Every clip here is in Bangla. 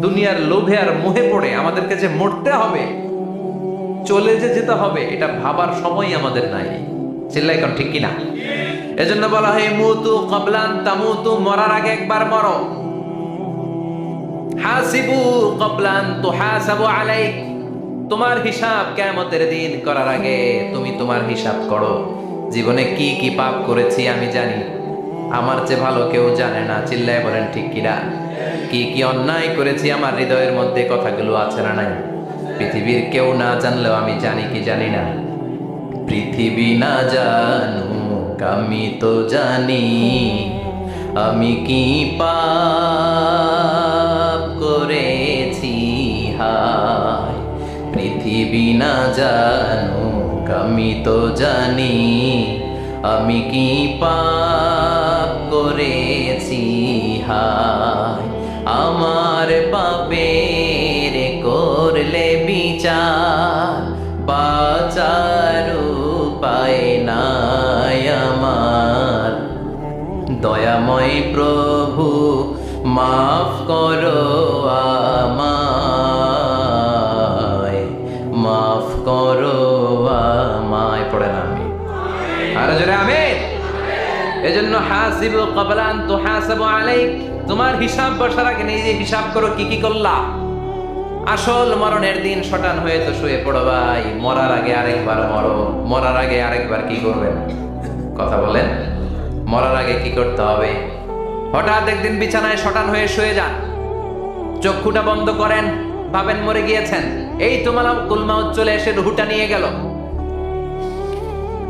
দুনিয়ার লোভে আর মোহে পড়ে আমাদেরকে যে মরতে হবে, চলে যে যেতে হবে, এটা ভাবার সময় আমাদের নাই। চিল্লাই কোন ঠিক কিনা? এজন্য বলা হয় মুতু ক্বাবলান তামুতু, মরার আগে একবার মরো। হাসিবু ক্বাবলান তুহাসাবু আলাইক, তোমার হিসাব কিয়ামতের দিন করার আগে তুমি তোমার হিসাব করো। জীবনে কি কি পাপ করেছি আমি জানি, আমার চেয়ে ভালো কেউ জানে না। চিল্লায় বলেন ঠিক কিনা? কি কি অন্যায় করেছি আমার হৃদয়ের মধ্যে কথাগুলো আছে না নাই? পৃথিবীর কেউ না জানলেও আমি জানি কি জানি না? পৃথিবী না জানুক আমি তো জানি, আমি কি পাপ করেছি হায়। পৃথিবী না জানুক আমি তো জানি, আমি কি পাপ করেছি হায়। আমার পাপের করলে বিচার, বাঁচার উপায় নাই আমার। দয়াময় প্রভু মাফ করো আমায়, মাফ করো আমায়। পড়ে না আমি আর জোরে আমিন। এজন্য হাসিবু ক্বাবলা আন তুহাসাবু আলাইক, তোমার হিসাব বসার আগে নিজে হিসাব করো কি কি করলা। আসল মরণের দিন শটান হয়ে তো শুয়ে পড়ো ভাই, মরার আগে আরেকবার মরো। মরার আগে আরেকবার কি করবেন? কথা বলেন, মরার আগে কি করতে হবে? হঠাৎ একদিন বিছানায় শটান হয়ে শুয়ে যান, চক্ষুটা বন্ধ করেন, ভাবেন মরে গিয়েছেন। এই তো মালাকুল মাউত চলে এসে রুহটা নিয়ে গেল।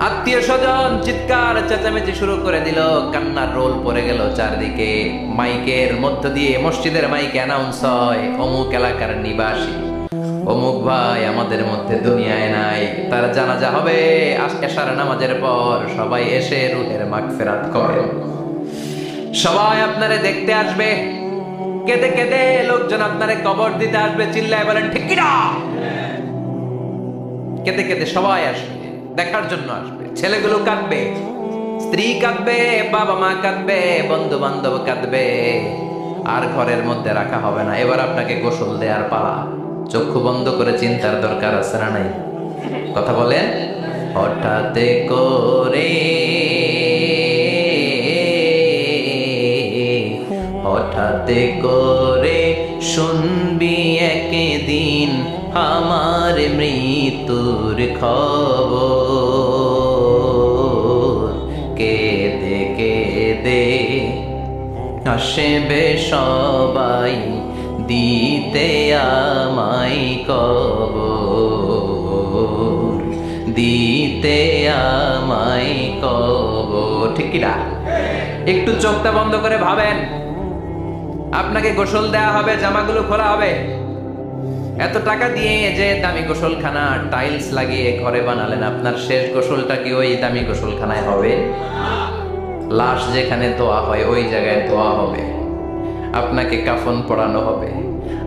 আত্মীয় স্বজন চিৎকার চেঁচামেচি শুরু করে দিল, কান্নার রোল পড়ে গেল চারদিকে। মাইকের মধ্য দিয়ে, মসজিদের মাইকে অ্যানাউন্স হয়, অমুক এলাকার নিবাসী অমুক ভাই আমাদের মধ্যে দুনিয়ায় নাই, তার জানাজা হবে এশার নামাজের পর। সবাই এসে রুহের মাগফিরাত করেন। সবাই আপনারে দেখতে আসবে, কেঁদে কেঁদে লোকজন আপনারে কবর দিতে আসবে। চিল্লায় বলেন ঠিক কিনা? কেঁদে কেঁদে সবাই আসবে, দেখার জন্য আসবে। ছেলেগুলো কাঁদবে, স্ত্রী কাঁদবে, বাবা মা কাঁদবে, বন্ধু বান্ধব কাঁদবে। আর ঘরের মধ্যে রাখা হবে না। এবার আপনাকে গোসল দেওয়ার পালা। চক্ষু বন্ধ করে চিন্তার দরকার আছে না নাই? কথা বলেন। হঠাৎ করে, হঠাৎ করে শুনবি একদিন আমার মৃত্যুর খবর। কেঁদে কেঁদে আসবে সবাই দিতে আমায় কবর, দিতে আমায় কবর। ঠিক কিনা? একটু চোখটা বন্ধ করে ভাবেন, আপনাকে গোসল দেয়া হবে, জামাগুলো খোলা হবে। এত টাকা দিয়ে যে দামি গোসলখানা টাইলস লাগিয়ে ঘরে বানালেন, আপনার শেষ গোসলটা কি ওই দামি গোসলখানায় হবে? লাশ যেখানে ধোয়া হয় ওই জায়গায় ধোয়া হবে। আপনাকে কাফন পরানো হবে।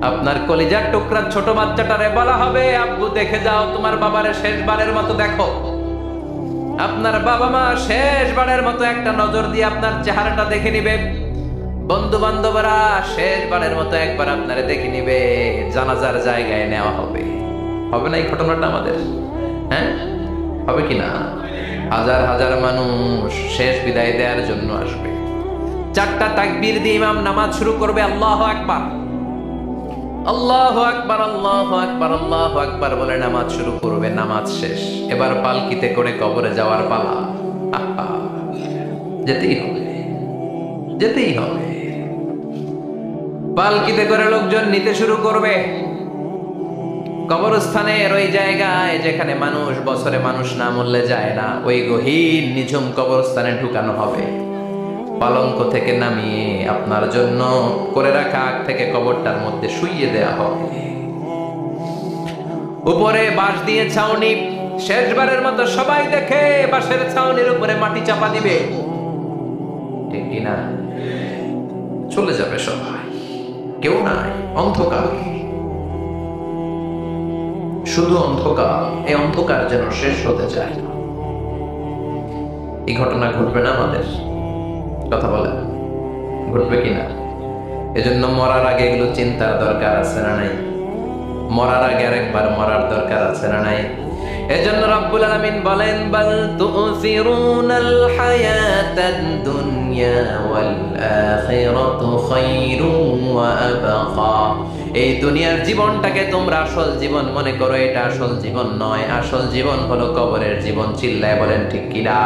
আপনার কলিজার টুকরা ছোট বাচ্চাটারে বলা হবে, আব্বু দেখে যাও তোমার বাবারে শেষবারের মতো দেখো। আপনার বাবা মা শেষবারের মতো একটা নজর দিয়ে আপনার চেহারাটা দেখে নিবে। বন্ধু বান্ধবরা শেষবারের মতো একবার আপনারে দেখে নিবে। জানাজার জায়গায় নেওয়া হবে। হবে না এই ঘটনাটা আমাদের? হ্যাঁ, হবে কি না? হাজার হাজার মানুষ শেষ বিদায় দেওয়ার জন্য আসবে। চারটা তাকবীর দিয়ে ইমাম নামাজ শুরু করবে। আল্লাহু আকবার, আল্লাহু আকবার, আল্লাহু আকবার, আল্লাহু আকবার বলে নামাজ শুরু করবে। নামাজ শেষ। এবার পালকিতে করে কবরে যাওয়ার পালা। যেতেই হবে, যেতেই হবে। পালকিতে করে লোকজন নিতে শুরু করবে। কবরস্থানের ওই জায়গায় যেখানে মানুষ বছরে মানুষ না মরলে যায় না, ওই গহীন নিঝুম কবরস্থানে ঢুকানো হবে। পালঙ্ক থেকে নামিয়ে আপনার জন্য করে রাখা আগ থেকে কবরটার মধ্যে শুইয়ে দেয়া হবে। উপরে বাঁশ দিয়ে ছাউনি, শেষবারের মতো সবাই দেখে বাঁশের ছাউনির উপরে মাটি চাপা দিবে। ঠিক কিনা? চলে যাবে সবাই, কেউ নাই, অন্ধকার, শুধু অন্ধকার। এই অন্ধকার যেন শেষ হতে চায় না। এই ঘটনা ঘটবে না আমাদের? কথা বলেন, ঘটবে কিনা? এজন্য মরার আগে এগুলো চিন্তার দরকার আছে না নাই? মরার আগে আরেকবার মরার দরকার আছে না নাই? এজন্য রব্বুল আলামিন বলেন, বাল তুসিরুনাল হায়াতাদ দুনিয়া ওয়াল আখিরাতু খায়রুন ওয়া আবকা। এই দুনিয়ার জীবনটাকে তোমরা আসল জীবন মনে করো, এটা আসল জীবন নয়। আসল জীবন হলো কবরের জীবন। চিল্লায় বলেন ঠিক কিনা?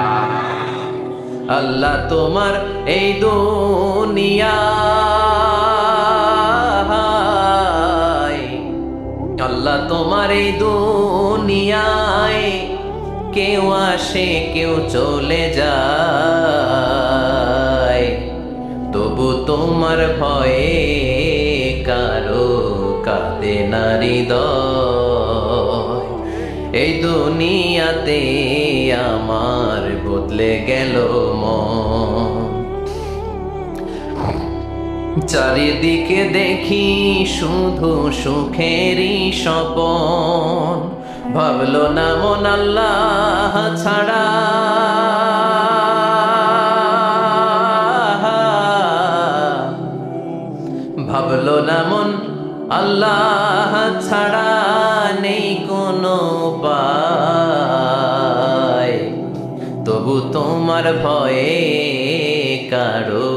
আল্লাহ তোমার এই দুনিয়া, আল্লাহ তোমার এই দুনিয়ায় কেউ আসে কেউ চলে যায়, তবু তোমার ভয়ে কারো কাঁদে না হৃদয়। এই দুনিয়াতে আমার বদলে গেল মন, চারিদিকে দেখি শুধু সুখেরই স্বপন। ভাবলো না মন আল্লাহ ছাড়া, ভাবলো না মন আল্লাহ ছাড়া নেই কোনো উপায়, তবু তোমার ভয়ে কারো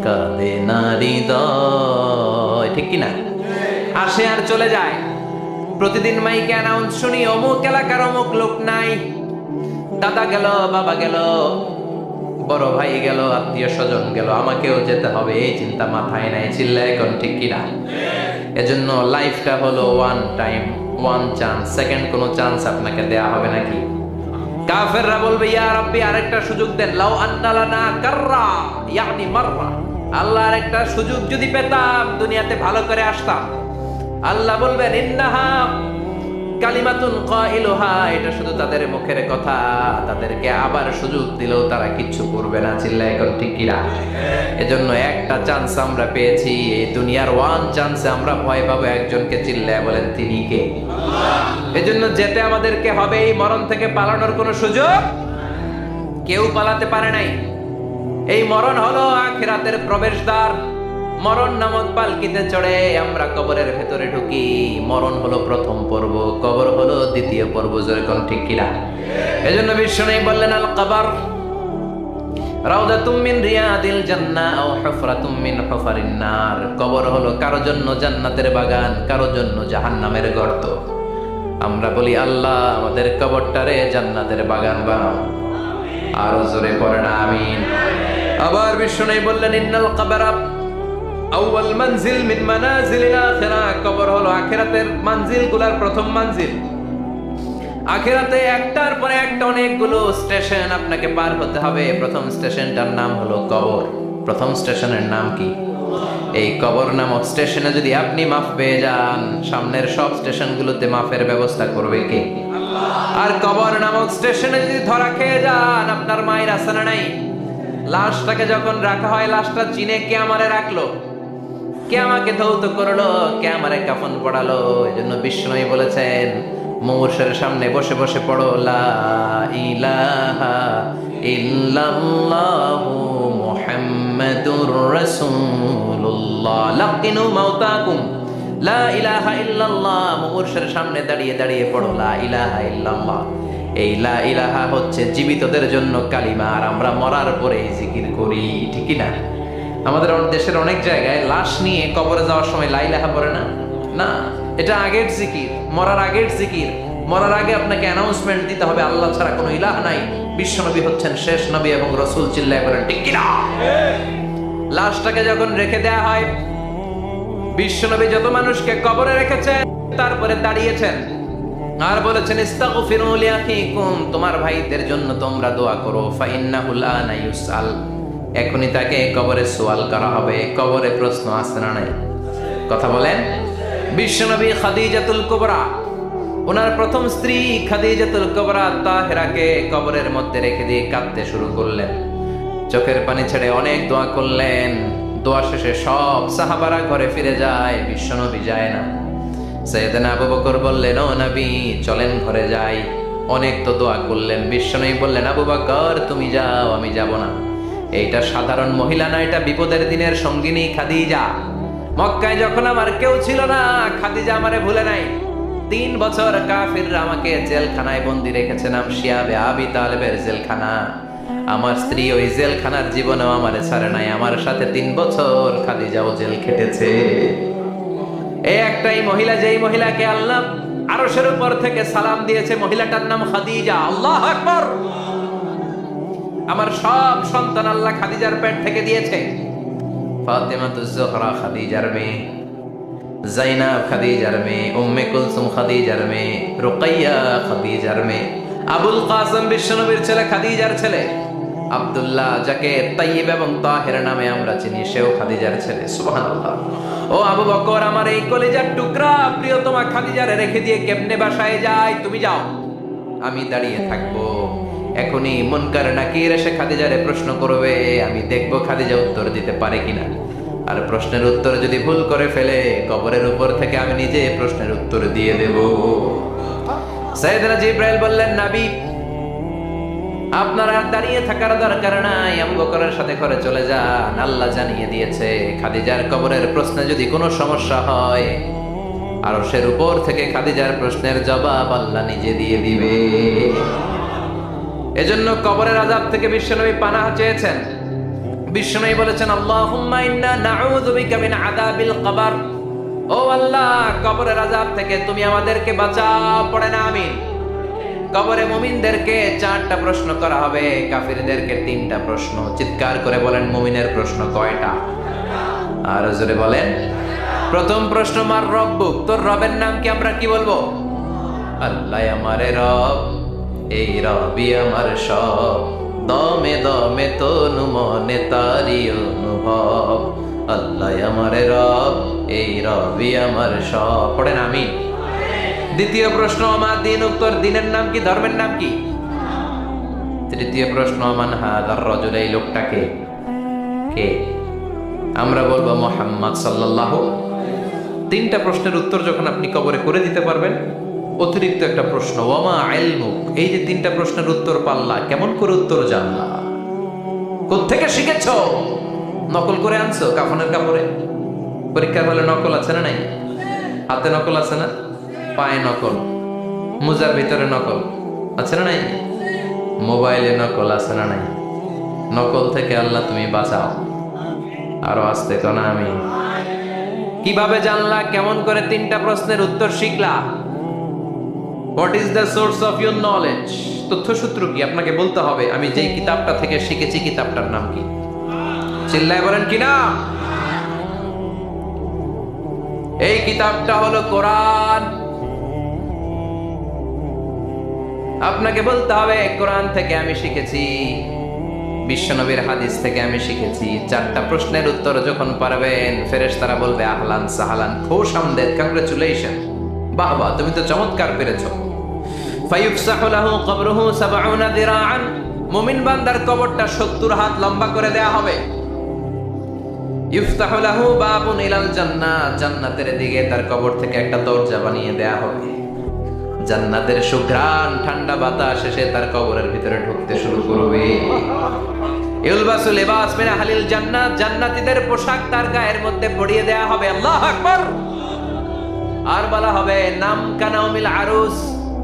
কাঁদে না হৃদয়। ঠিক কিনা? আসে আর চলে যায়। প্রতিদিন মাইকে অ্যানাউন্স শুনি, অমুক এলাকার অমুক লোক নাই, দাদা গেল, বাবা গেল, বড় ভাই গেল, আত্মীয় স্বজন গেল, আমাকেও যেতে হবে, এই চিন্তা মাথায় নাই। চিল্লায় এখন ঠিক কিনা? এজন্য লাইফটা হলো one time, one chance, second কোনো চান্স আপনাকে দেয়া হবে নাকি? কাফেররা বলবে, ইয়া রাব্বি আরেকটা সুযোগ দেন, লাউ আন্না লানা কাররা ইয়ানি মাররা। আল্লাহ আরেকটা সুযোগ যদি পেতাম, দুনিয়াতে ভালো করে আসতাম। আল্লাহ বলবেন, ইন্নাহা কালিমাতুন কাইলুহা, এটা শুধু তাদের মুখের কথা, তাদেরকে আবার সুযোগ দিলেও তারা কিচ্ছু করবে না। চিল্লায় এখন ঠিক কিনা? এজন্য একটা চান্স আমরা পেয়েছি, এই দুনিয়ার ওয়ান চান্সে আমরা ভয় পাবো একজনকে। চিল্লায় বলেন তিনি কে? এজন্য যেতে আমাদেরকে হবে। এই মরণ থেকে পালানোর কোনো সুযোগ কেউ পালাতে পারে নাই। এই মরণ হলো আখিরাতের প্রবেশদ্বার। মরণ নামক পালকিতে চড়ে আমরা কবরের ভেতরে ঢুকি। মরণ হলো প্রথম পর্ব, কবর হলো দ্বিতীয় পর্ব। যেরকম ঠিক কিনা? এজন্য বিশ্বনবী বললেন, আল কবর রাউদাতুম মিন রিয়াদিল জান্নাহ আও হুফরাতুম মিন হুফারিন নার। কবর হলো কারো জন্য জান্নাতের বাগান, কারো জন্য জাহান্নামের গর্ত। আমরা বলি, আল্লাহ আমাদের কবরটারে জান্নাতের বাগান বানাও। আরো জোরে পড়েন আমিন। আবার বিশ্বনবী বললেন, ইন্নাল কবরা আউয়াল মানজিল মিন মানাজিলিল আখিরাহ। কবর হলো আখিরাতের মানজিলগুলোর প্রথম মানজিল। আখিরাতে একটার পরে একটা অনেকগুলো স্টেশন আপনাকে পার হতে হবে। প্রথম স্টেশনটার নাম হলো কবর। প্রথম স্টেশনের নাম কি? এই কবর নামক স্টেশনে যদি আপনি মাফ পেয়ে যান, সামনের সব স্টেশনগুলোতে মাফের ব্যবস্থা করবে কে? আল্লাহ। আর কবর নামক স্টেশনে যদি ধরা খেয়ে যান, আপনার মায়ের আছে না নাই? লাশটাকে যখন রাখা হয়, লাশটা চিনে কে আমারে রাখলো, কে আমাকে ধৌত করলো, কে আমারে কাফন পড়ালো। এজন্য বিষ্ণুই বলেছেন, মুমূর্ষের সামনে বসে বসে পড়ো, লা ইলাহা ইল্লাল্লাহু মুহাম্মাদুর রাসূলুল্লাহ। লাকিনু মাউতাকুম লা ইলাহা ইল্লাল্লাহ। মুমূর্ষের সামনে দাঁড়িয়ে দাঁড়িয়ে পড়ো, লা ইলাহা ইল্লাল্লাহ। এই লা ইলাহা হচ্ছে জীবিতদের জন্য কালিমা, আর আমরা মরার পরে এই জিকির করি। ঠিক না? আমাদের দেশের অনেক জায়গায় লাশ নিয়ে কবরে যাওয়ার সময় লা ইলাহা পড়ে না। না, এটা আগের জিকির, মরার আগের জিকির। মরার আগে আপনাকে অ্যানাউন্সমেন্ট দিতে হবে, আল্লাহ ছাড়া কোনো ইলাহ নাই, বিশ্বনবী হচ্ছেন শেষ নবী এবং রাসূল। চিল্লায় বলেন ঠিক কিনা? লাশটাকে যখন রেখে দেয়া হয়, বিশ্বনবী যত মানুষকে কবরে রেখেছেন, তারপরে দাঁড়িয়েছেন আর বলেছেন, ইস্তাগফিরু লিআখিকুম, তোমার ভাইদের জন্য তোমরা দোয়া করো। ফাইন্নাহু লানা ইউসাল, এখনই তাকে কবরে সওয়াল করা হবে। কবরে প্রশ্ন আসছে না নাই? কথা বলেন। বিশ্বনবী খাদিজাতুল কুবরা, ওনার প্রথম স্ত্রী খাদিজাতুল কুবরা তাহেরাকে কবরের মধ্যে রেখে দিয়ে কাঁদতে শুরু করলেন। চোখের পানি ছেড়ে অনেক দোয়া করলেন। দোয়া শেষে সব সাহাবারা ঘরে ফিরে যায়, বিশ্বনবী যায় না। সাইয়েদনা আবু বকর বললেন, ও নবী চলেন ঘরে যাই। অনেক তো দোয়া করলেন। বিশ্বনবী বললেন, আবু বকর তুমি যাও, আমি যাব না। এইটা সাধারণ মহিলা না, এটা বিপদের দিনের সঙ্গিনী খাদিজা। মক্কায় যখন আমার কেউ ছিল না, খাদিজা আমারে ভুলে নাই। 3 বছর কাফিররা আমাকে জেলখানায় বন্দি রেখেছে, নাম শিয়াবে আবি তালেবের জেলখানা। আমার স্ত্রী ওই জেলখানার জীবনেও আমারে ছাড়ে নাই, আমার সাথে 3 বছর খাদিজাও জেল খেটেছে। এই একটাই মহিলা, যেই মহিলাকে আল্লাহ আরশের উপর থেকে সালাম দিয়েছে, মহিলাটার নাম খাদিজা। আল্লাহু আকবার। আমার সব সন্তান আল্লাহ খাদিজার পেট থেকে দিয়েছে। ফাতেমাতুজ জোহরা খাদিজার মেয়ে, জাইনাব খাদিজার মেয়ে, উম্মে কুলসুম খাদিজার মেয়ে, রুকাইয়া খাদিজার মেয়ে, আবুল কাসেম বিশ্বনবীর ছেলে খাদিজার ছেলে, আব্দুল্লাহ যাকে তাইয়্যিব এবং তাহের নামে আমরা চিনি, সেও খাদিজার ছেলে। সুবহানাল্লাহ। ও আবু বকর, আমার এই কলিজার টুকরা প্রিয়তমা খাদিজারে রেখে দিয়ে কেমনে বাসায় যায়? তুমি যাও, আমি দাঁড়িয়ে থাকবো। এখনই মুনকার নাকির এসে খাদিজারে প্রশ্ন করবে, আমি দেখবো খাদিজা উত্তর দিতে পারে কিনা। আর প্রশ্নের উত্তর যদি ভুল করে ফেলে, কবরের উপর থেকে আমি নিজে প্রশ্নের উত্তর দিয়ে দেব। সাইয়েদনা জিবরাইল বললেন, নবী আপনারা দাঁড়িয়ে থাকার দরকার নাই, আবু বকরের সাথে ঘরে চলে যান। আল্লাহ জানিয়ে দিয়েছে, খাদিজার কবরের প্রশ্নে যদি কোনো সমস্যা হয়, আরশের উপর থেকে খাদিজার প্রশ্নের জবাব আল্লাহ নিজে দিয়ে দিবে। এজন্য কবরের আযাব থেকে বিশ্বনবী পানাহ চেয়েছেন। বিশ্বনবী বলেছেন, আল্লাহুম্মা ইন্না নাউযু বিকা মিন আযাবিল কবর। ও আল্লাহ, কবরের আযাব থেকে তুমি আমাদেরকে বাঁচাও। পড়েন আমিন। কবরে মুমিনদেরকে 4টা প্রশ্ন করা হবে, কাফিরদেরকে 3টা প্রশ্ন। চিৎকার করে বলেন, মুমিনের প্রশ্ন কয়টা? আর জোরে বলেন। প্রথম প্রশ্ন, মার রব্বুক, তোর রবের নাম কি? আমরা কি বলবো? আল্লাহ আমারে রব, এই রবি আমার সব, দমে দমে তনু মনে তারি অনুভব। আল্লাহ আমারে রব, এই রবি আমার সব। পড়েন আমিন। দ্বিতীয় প্রশ্ন, আমার দিন, উত্তর দিনের নাম কি? ধর্মের নাম কি? তৃতীয় প্রশ্ন, মান হাদার রাজুল, এই লোকটাকে কে? আমরা বলবো মুহাম্মদ সাল্লাল্লাহু। 3টা প্রশ্নের উত্তর যখন আপনি কবরে করে দিতে পারবেন, অতিরিক্ত একটা প্রশ্ন, ওয়ামা ইলমুক, এই যে 3টা প্রশ্নের উত্তর পাল্লা, কেমন করে উত্তর জানলা? কোত্থেকে শিখেছো? নকল করে আনছো কাফনের কাপড়ে? পরীক্ষার হলে নকল আছে না নাই? হাতে নকল আছে না? পায়ে নকল, মোজার ভিতরে নকল আছে না নাই? মোবাইলে নকল আছে না নাই? নকল থেকে আল্লাহ তুমি বাঁচাও। আরো আসতে কোন আমি। কিভাবে জানলা? কেমন করে 3টা প্রশ্নের উত্তর শিখলা? What is the source of your knowledge? তথ্যসূত্র কি? আপনাকে বলতে হবে, আমি যেই কিতাবটা থেকে শিখেছি, কিতাবটার নাম কি? চিল্লায় বলেন কিনা? এই কিতাবটা হলো কোরআন। আপনাকে বলতে হবে, কোরআন থেকে আমি শিখেছি, বিশ্বনবীর হাদিস থেকে আমি শিখেছি। 4টা প্রশ্নের উত্তর যখন পারবেন, ফেরেশতারা বলবে, আহলান সাহালান, খুশ আমদেদ, কংগ্রাচুলেশন, বাহ বাহ, তুমি তো চমৎকার পেরেছো। ফায়ুফসাহু লাহু কবরুহু 70 দিরাআন, মুমিন বান্দার কবরটা 70 হাত লম্বা করে দেয়া হবে। ইফতাহু লাহু বাবুন ইলাল জান্নাহ, জান্নাতের দিকে তার কবর থেকে একটা দরজা বানিয়ে দেয়া হবে। জান্নাতের সুঘ্রাণ, ঠান্ডা বাতাস এসে তার কবরের ভিতরে ঢুকতে শুরু করবে। ইলবাসু লিবাস মিন আহলিল জান্নাত, জান্নাতীদের পোশাক তার গায়ের মধ্যে পরিয়ে দেয়া হবে। আল্লাহু আকবার। আর বলা হবে, নাম কানাউমিল আরুস,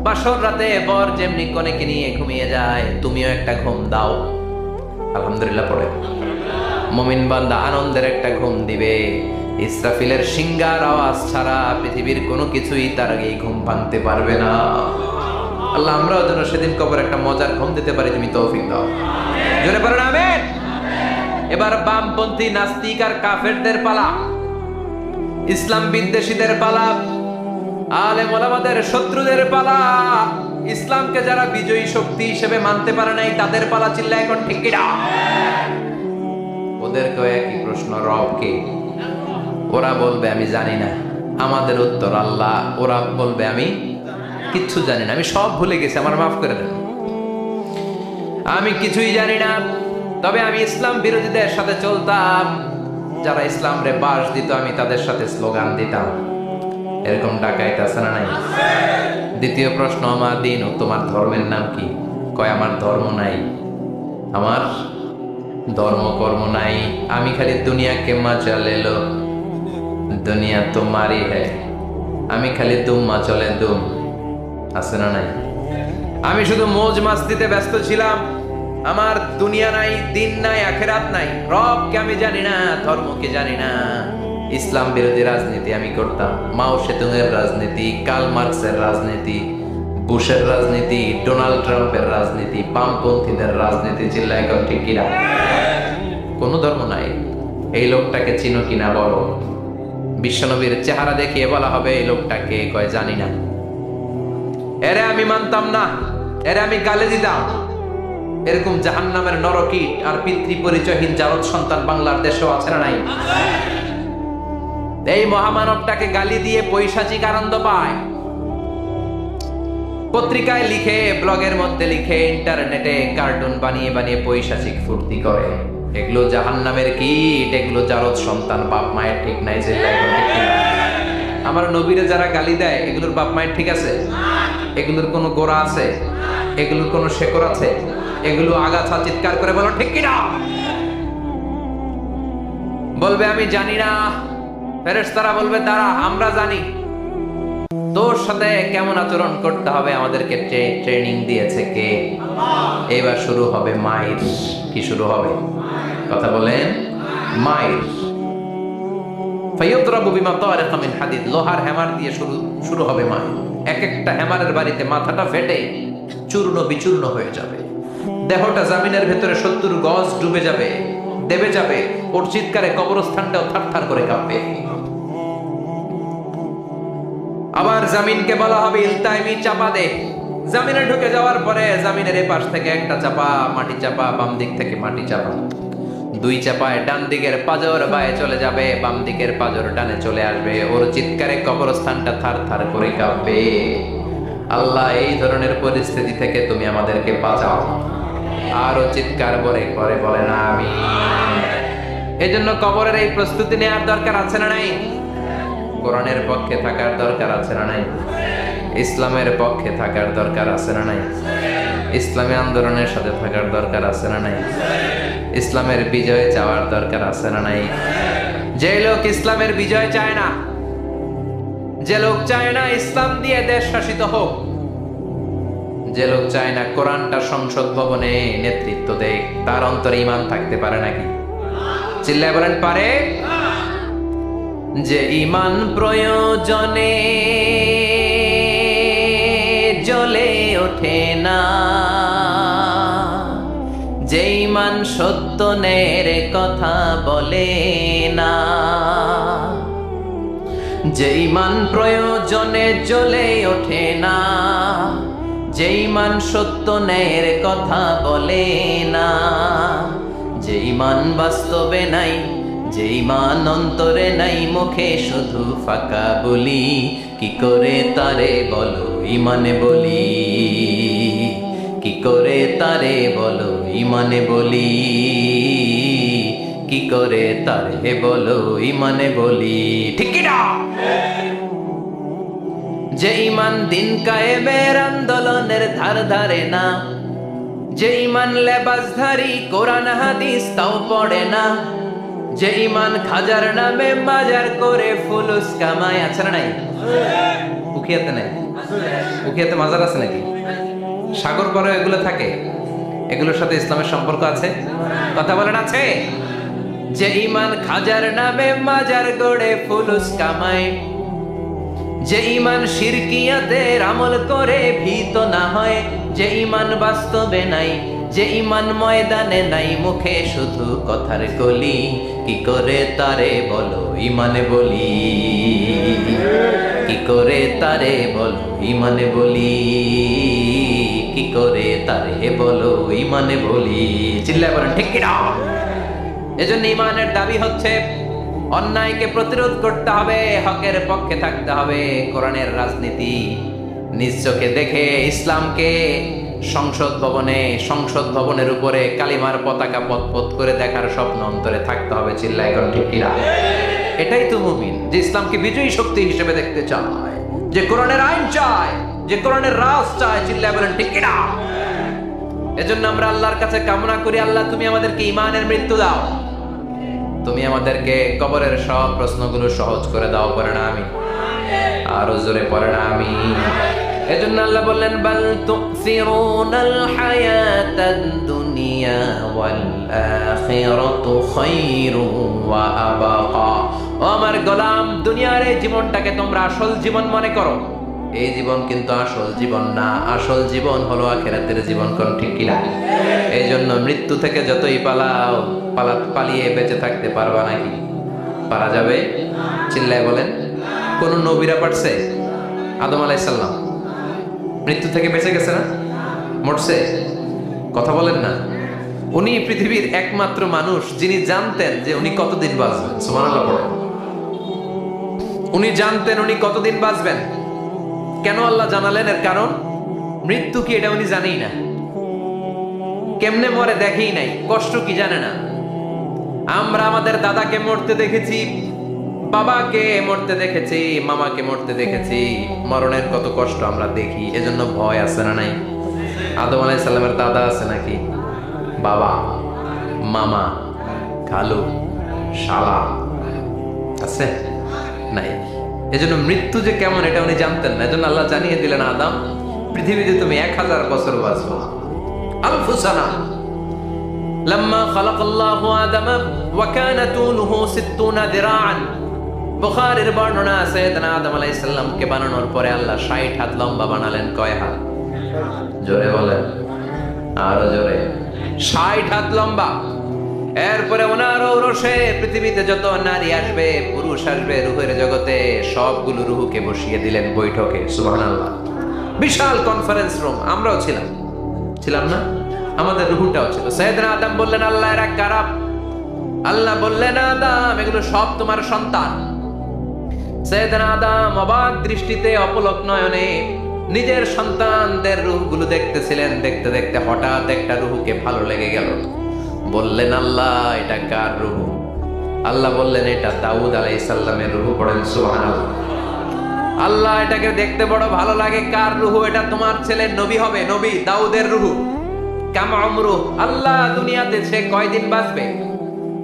বাসর রাতে বর যেমনি কনেকে নিয়ে ঘুমিয়ে যায়, তুমিও একটা ঘুম দাও। আলহামদুলিল্লাহ পড়ে মুমিন বান্দা আনন্দের একটা ঘুম দিবে। ইসরাফিলের সিংগার আওয়াজ ছাড়া পৃথিবীর কোনো কিছুই তার আগে ঘুম ভাঙতে পারবে না। আল্লাহ আমরাও যেন সেদিন কবর একটা মজার ঘুম দিতে পারি, তুমি তৌফিক দাও। জোরে পড়েন আমিন। এবার বামপন্থী নাস্তিক আর কাফেরদের পালা, ইসলাম বিদ্বেষীদের পালা, আলেম ওলামাদের শত্রুদের পালা, ইসলামকে যারা বিজয়ী শক্তি হিসেবে মানতে পারে নাই তাদের পালা। চিল্লা এখন ঠিক কিনা? ওদেরকেও একই প্রশ্ন, রব কে? ওরা বলবে আমি জানি না। আমাদের উত্তর আল্লাহ। ওরা বলবে আমি কিচ্ছু জানি না, আমি সব ভুলে গেছি, আমার মাফ করে দেন, আমি কিছুই জানি না। তবে আমি ইসলাম বিরোধীদের সাথে চলতাম, যারা ইসলাম রে বাস দিত আমি তাদের সাথে স্লোগান দিতাম। এরকম ডাকাইত আছে না নাই? দ্বিতীয় প্রশ্ন, আমার দিন, ও তোমার ধর্মের নাম কি? কয় আমার ধর্ম নাই, আমার ধর্ম কর্ম নাই, আমি খালি দুনিয়াকে মজা লেলো। দুনিয়া তোমারই হ্যায়, আমি খালি দুম্মা চলে দুম, আছে না নাই? আমি শুধু মৌজ মাস্তিতে ব্যস্ত ছিলাম, আমার দুনিয়া নাই, দিন নাই, আখেরাত নাই, রবকে আমি জানি না, ধর্মকে জানি না। ইসলাম বিরোধী রাজনীতি আমি করতাম, মাও সেতুংয়ের রাজনীতি, কার্ল মার্কসের রাজনীতি, বুশের রাজনীতি, ডোনাল্ড ট্রাম্পের রাজনীতি, বামপন্থীদের রাজনীতি। চিল্লায় এখন ঠিক কিনা? কোনো ধর্ম নাই। এই লোকটাকে চিনো কিনা বলো। বিশ্বনবীর চেহারা দেখিয়ে বলা হবে এই লোকটাকে, কয় জানি না। এরে আমি মানতাম না, এরে আমি গালে দিতাম। এরকম জাহান্নামের নরকীট আর পিতৃ পরিচয়হীন জারদ সন্তান বাংলার দেশেও আছে না নাই? এই মহামানবটাকে গালি দিয়ে পৈশাচিক আনন্দ পায়। পত্রিকায় লিখে, ব্লগের মধ্যে লিখে, ইন্টারনেটে কার্টুন বানিয়ে বানিয়ে পৈশাচিক ফুর্তি করে। এগুলো জাহান্নামের কীট, এগুলো জারদ সন্তান, বাপ মায়ের ঠিক নাই। যে আমার নবীরে যারা গালি দেয়, এগুলোর বাপ মায়ের ঠিক আছে? এগুলোর কোনো গোড়া আছে? এগুলোর কোনো শেকড় আছে? এগুলো আগাছা চিৎকার করে বলো ঠিক কিনা? বলবে আমি জানি না, ফেরেশতারা বলবে দাঁড়া আমরা জানি। তোর সাথে কেমন আচরণ করতে হবে আমাদেরকে ট্রেনিং দিয়েছে কে? এবার শুরু হবে মাইর। কি শুরু হবে? কথা বলেন, মাইর। ফায়ুদরাবু বিমা তারিকা মিন হাদিদ, লোহার হ্যামার দিয়ে শুরু হবে মাইর। এক একটা হ্যামারের বাড়িতে মাথাটা ফেটে চূর্ণ বিচূর্ণ হয়ে যাবে, দেহটা জামিনের ভেতরে 70 গজ ডুবে যাবে, দেবে যাবে। ওর চিৎকারে কবরস্থানটাও থারথার করে কাঁপবে। আবার জামিনকে বলা হবে ইলতাইমি, চাপা দে। জামিনে ঢুকে যাওয়ার পরে জামিনের এই পাশ থেকে একটা চাপা, মাটি চাপা, বাম দিক থেকে মাটি চাপা, দুই চাপায় ডান দিকের পাজর বায়ে চলে যাবে, বাম দিকের পাজর ডানে চলে আসবে। ওর চিৎকারে কবরস্থানটা থারথার করে কাঁপবে। আল্লাহ এই ধরনের পরিস্থিতি থেকে তুমি আমাদেরকে বাঁচাও। আরো চিৎকার করে করে বলে না আমি। এজন্য কবরের এই প্রস্তুতি নেওয়ার দরকার আছে না নাই? কোরআনের পক্ষে থাকার দরকার আছে না নাই? ইসলামের পক্ষে থাকার দরকার আছে না নাই? ইসলামী আন্দোলনের সাথে থাকার দরকার আছে না নাই? ইসলামের বিজয় চাওয়ার দরকার আছে না নাই? যে লোক ইসলামের বিজয় চায় না, যে লোক চায় না ইসলাম দিয়ে দেশ শাসিত হোক, যে লোক চায় না কোরআনটা সংসদ ভবনে নেতৃত্ব দেয়, তার অন্তরে ঈমান থাকতে পারে নাকি? চিল্লায় বলেন পারে? যে ঈমান প্রয়োজনে জ্বলে ওঠে না, যে ঈমান সত্য ন্যায়ের কথা বলে না, যে ঈমান প্রয়োজনে জ্বলে ওঠে না, যে ঈমান সত্য ন্যায়ের কথা বলে না, যে ঈমান বাস্তবে নাই, যে ঈমান অন্তরে নাই, মুখে শুধু ফাঁকা বলি, কি করে তারে বলো ঈমানে বলি, কি করে তারে বলো ঈমানে বলি, কি করে তারে বলো ঈমানে বলি। ঠিক কি না? যে ঈমান দিন কায়েমের আন্দোলনের ধার ধারে না, যে ঈমান লেবাসধারী কোরআন হাদিস তাও পড়ে না, যে ঈমান খাজার নামে মাজার করে ফুলুস কামায়। আছে না নাই? উখিয়াতে নাই? উখিয়াতে মাজার আছে নাকি? সাগর পরে এগুলো থাকে, এগুলোর সাথে ইসলামের সম্পর্ক আছে? কথা বলেন আছে? যে ঈমান খাজার নামে মাজার গড়ে ফুলুস কামায়, যে ঈমান শিরকিয়াতের আমল করে ভীত না হয়, যে ঈমান বাস্তবে নাই, যে ঈমান ময়দানে নাই, মুখে শুধু কথার কলি, কি করে তারে বলো ঈমানে বলি, কি করে তারে বলো ঈমানে বলি, কি করে তারে বলো ঈমানে বলি। চিল্লায় বলেন ঠিক কি না? এজন্য ঈমানের দাবি হচ্ছে অন্যায়কে প্রতিরোধ করতে হবে, হকের পক্ষে থাকতে হবে। কোরআনের রাজনীতি নিজ চোখে দেখে ইসলামকে সংসদ ভবনের উপরে কালিমার পতাকা পতপত করে দেখার স্বপ্ন অন্তরে থাকতে হবে। চিল্লায় এখন ঠিক কিনা? এটাই তো মুমিন, যে ইসলামকে বিজয়ী শক্তি হিসেবে দেখতে চায়, যে কোরআনের আইন চায়, যে কোরআনের রাজ চায়। চিল্লায় বলেন ঠিক কিনা? এজন্য আমরা আল্লাহর কাছে কামনা করি, আল্লাহ তুমি আমাদেরকে ঈমানের মৃত্যু দাও। তুমি আমাদেরকে কবরের সব প্রশ্নগুলো সহজ করে দাও, পড়ে না আমি আরো জোরে পড়ে না আমি। এজন্য আল্লাহ বললেন বাল তুসিরুনাল হায়াতাদ দুনিয়া ওয়াল আখিরাতু খায়রুন ওয়া আবাকা। ও আমার গোলাম, দুনিয়ার এই জীবনটাকে তোমরা আসল জীবন মনে করো, এই জীবন কিন্তু আসল জীবন না। আসল জীবন হলো আখিরাতের জীবন, কোন ঠিক কিনা? এই জন্য মৃত্যু থেকে যতই পালাও, পালিয়ে বেঁচে থাকতে পারবা নাকি? পারা যাবে? চিল্লায় বলেন। কোন নবীরা পারছে? আদম আলাইহিস সালাম মৃত্যু থেকে বেঁচে গেছে না? মরছে? কথা বলেন না। উনি পৃথিবীর একমাত্র মানুষ যিনি জানতেন যে উনি কতদিন বাঁচবেন। সুবহানাল্লাহ পড়েন। উনি জানতেন উনি কতদিন বাঁচবেন। কেন আল্লাহ জানালেন? এর কারণ মৃত্যু কি এটা উনি জানেই না, কেমনে মরে দেখেই নাই, কষ্ট কি জানে না। আমরা আমাদের দাদাকে মরতে দেখেছি, বাবাকে মরতে দেখেছি, মামাকে মরতে দেখেছি, মরণের কত কষ্ট আমরা দেখি, এজন্য ভয় আছে না নাই? আদম আলাইহিস সালামের দাদা আছে নাকি? বাবা, মামা, খালু, শালা আছে নাই? এজন্য মৃত্যু যে কেমন এটা উনি জানতেন না। এজন্য আল্লাহ জানিয়ে দিলেন, আদম পৃথিবীতে তুমি 1000 বছর বাঁচবে। আলফু সানা। লাম্মা খালাকাল্লাহু আদামা ওয়া কানা তুলুহু 60 দিরাআন। বুখারীর বর্ণনা আছে, সাইয়েদনা আদম আলাইহিস সালামকে বানানোর পরে আল্লাহ 60 হাত লম্বা বানালেন। কয় হাত? জোরে বলেন, আরো জোরে। 60 হাত লম্বা। এরপরে ওনার ঔরসে পৃথিবীতে যত নারী আসবে, পুরুষ আসবে রূহের জগতে, সবগুলো রূহকে বসিয়ে দিলেন বৈঠকে। সুবহানাল্লাহ। বিশাল কনফারেন্স রুম। আমরাও ছিলাম না? আমাদের রূহটাও ছিল। সাইয়েদনা আদম বললেন, আল্লাহ এরা কারা? আল্লাহ বললেন, আদম এগুলো সব তোমার সন্তান। সাইয়েদনা আদম অবাক দৃষ্টিতে, অপলক নয়নে নিজের সন্তানদের রূহগুলো দেখতেছিলেন। দেখতে দেখতে হঠাৎ একটা রূহকে ভালো লেগে গেল। বললেন, আল্লাহ এটা কার রূহ? আল্লাহ বললেন, এটা দাউদ আলাইহিস সালামের রূহ। পড়েন সুবহানাল্লাহ। আল্লাহ এটাকে দেখতে বড় ভালো লাগে। কার রূহ? এটা তোমার ছেলে নবী হবে, নবী দাউদের রূহ। কাম উমরু, আল্লাহ দুনিয়াতে সে কয়দিন বাঁচবে?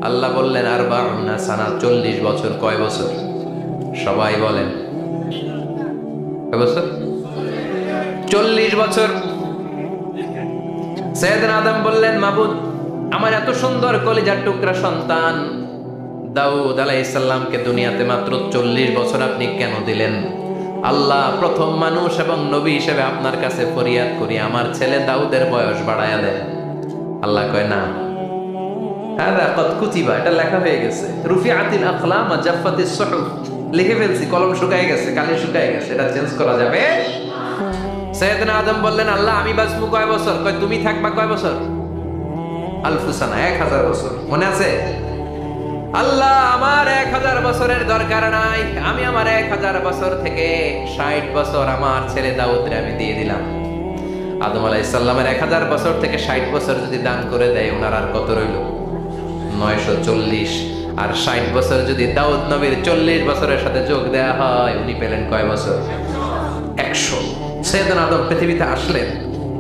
আল্লাহ বললেন, 40 সানা, 40 বছর। কয় বছর? সবাই বলেন কয় বছর? 40 বছর। সাইয়েদনা আদম বললেন, মাবুদ আমার এত সুন্দর কলিজার টুকরা সন্তান দাউদ আলাইহিস সালামকে দুনিয়াতে মাত্র 40 বছর আপনি কেন দিলেন? আল্লাহ প্রথম মানুষ এবং নবী হিসেবে আপনার কাছে ফরিয়াদ করি, আমার ছেলে দাউদের বয়স বাড়ায়া দেন। আল্লাহ কয় না, হাদা কদ কুতিবা, এটা লেখা হয়ে গেছে। রুফিআতিল আকলাম ওয়া জাফফাতিস সুহুফ, লিখে ফেলছি, কলম শুকায় গেছে, কালি শুকায় গেছে, এটা চেঞ্জ করা যাবে? সাইয়েদনা আদম বললেন, আল্লাহ আমি বাঁচবো কয় বছর? কয় তুমি থাকবা কয় বছর? আলফু সানা, 1000 বছর। মনে আছে? আল্লাহ আমার 1000 বছরের দরকার নাই, আমি আমার 1000 বছর থেকে 60 বছর আমার ছেলে দাউদরে আমি দিয়ে দিলাম। আদম আলাইহিস সালামের 1000 বছর থেকে 60 বছর যদি দান করে দেয়, ওনার আর কত রইল? 940। আর 60 বছর যদি দাউদ নবীর 40 বছরের সাথে যোগ দেয়া হয়, উনি পেলেন কয় বছর? 100। সাইয়েদনা আদম পৃথিবীতে আসলেন,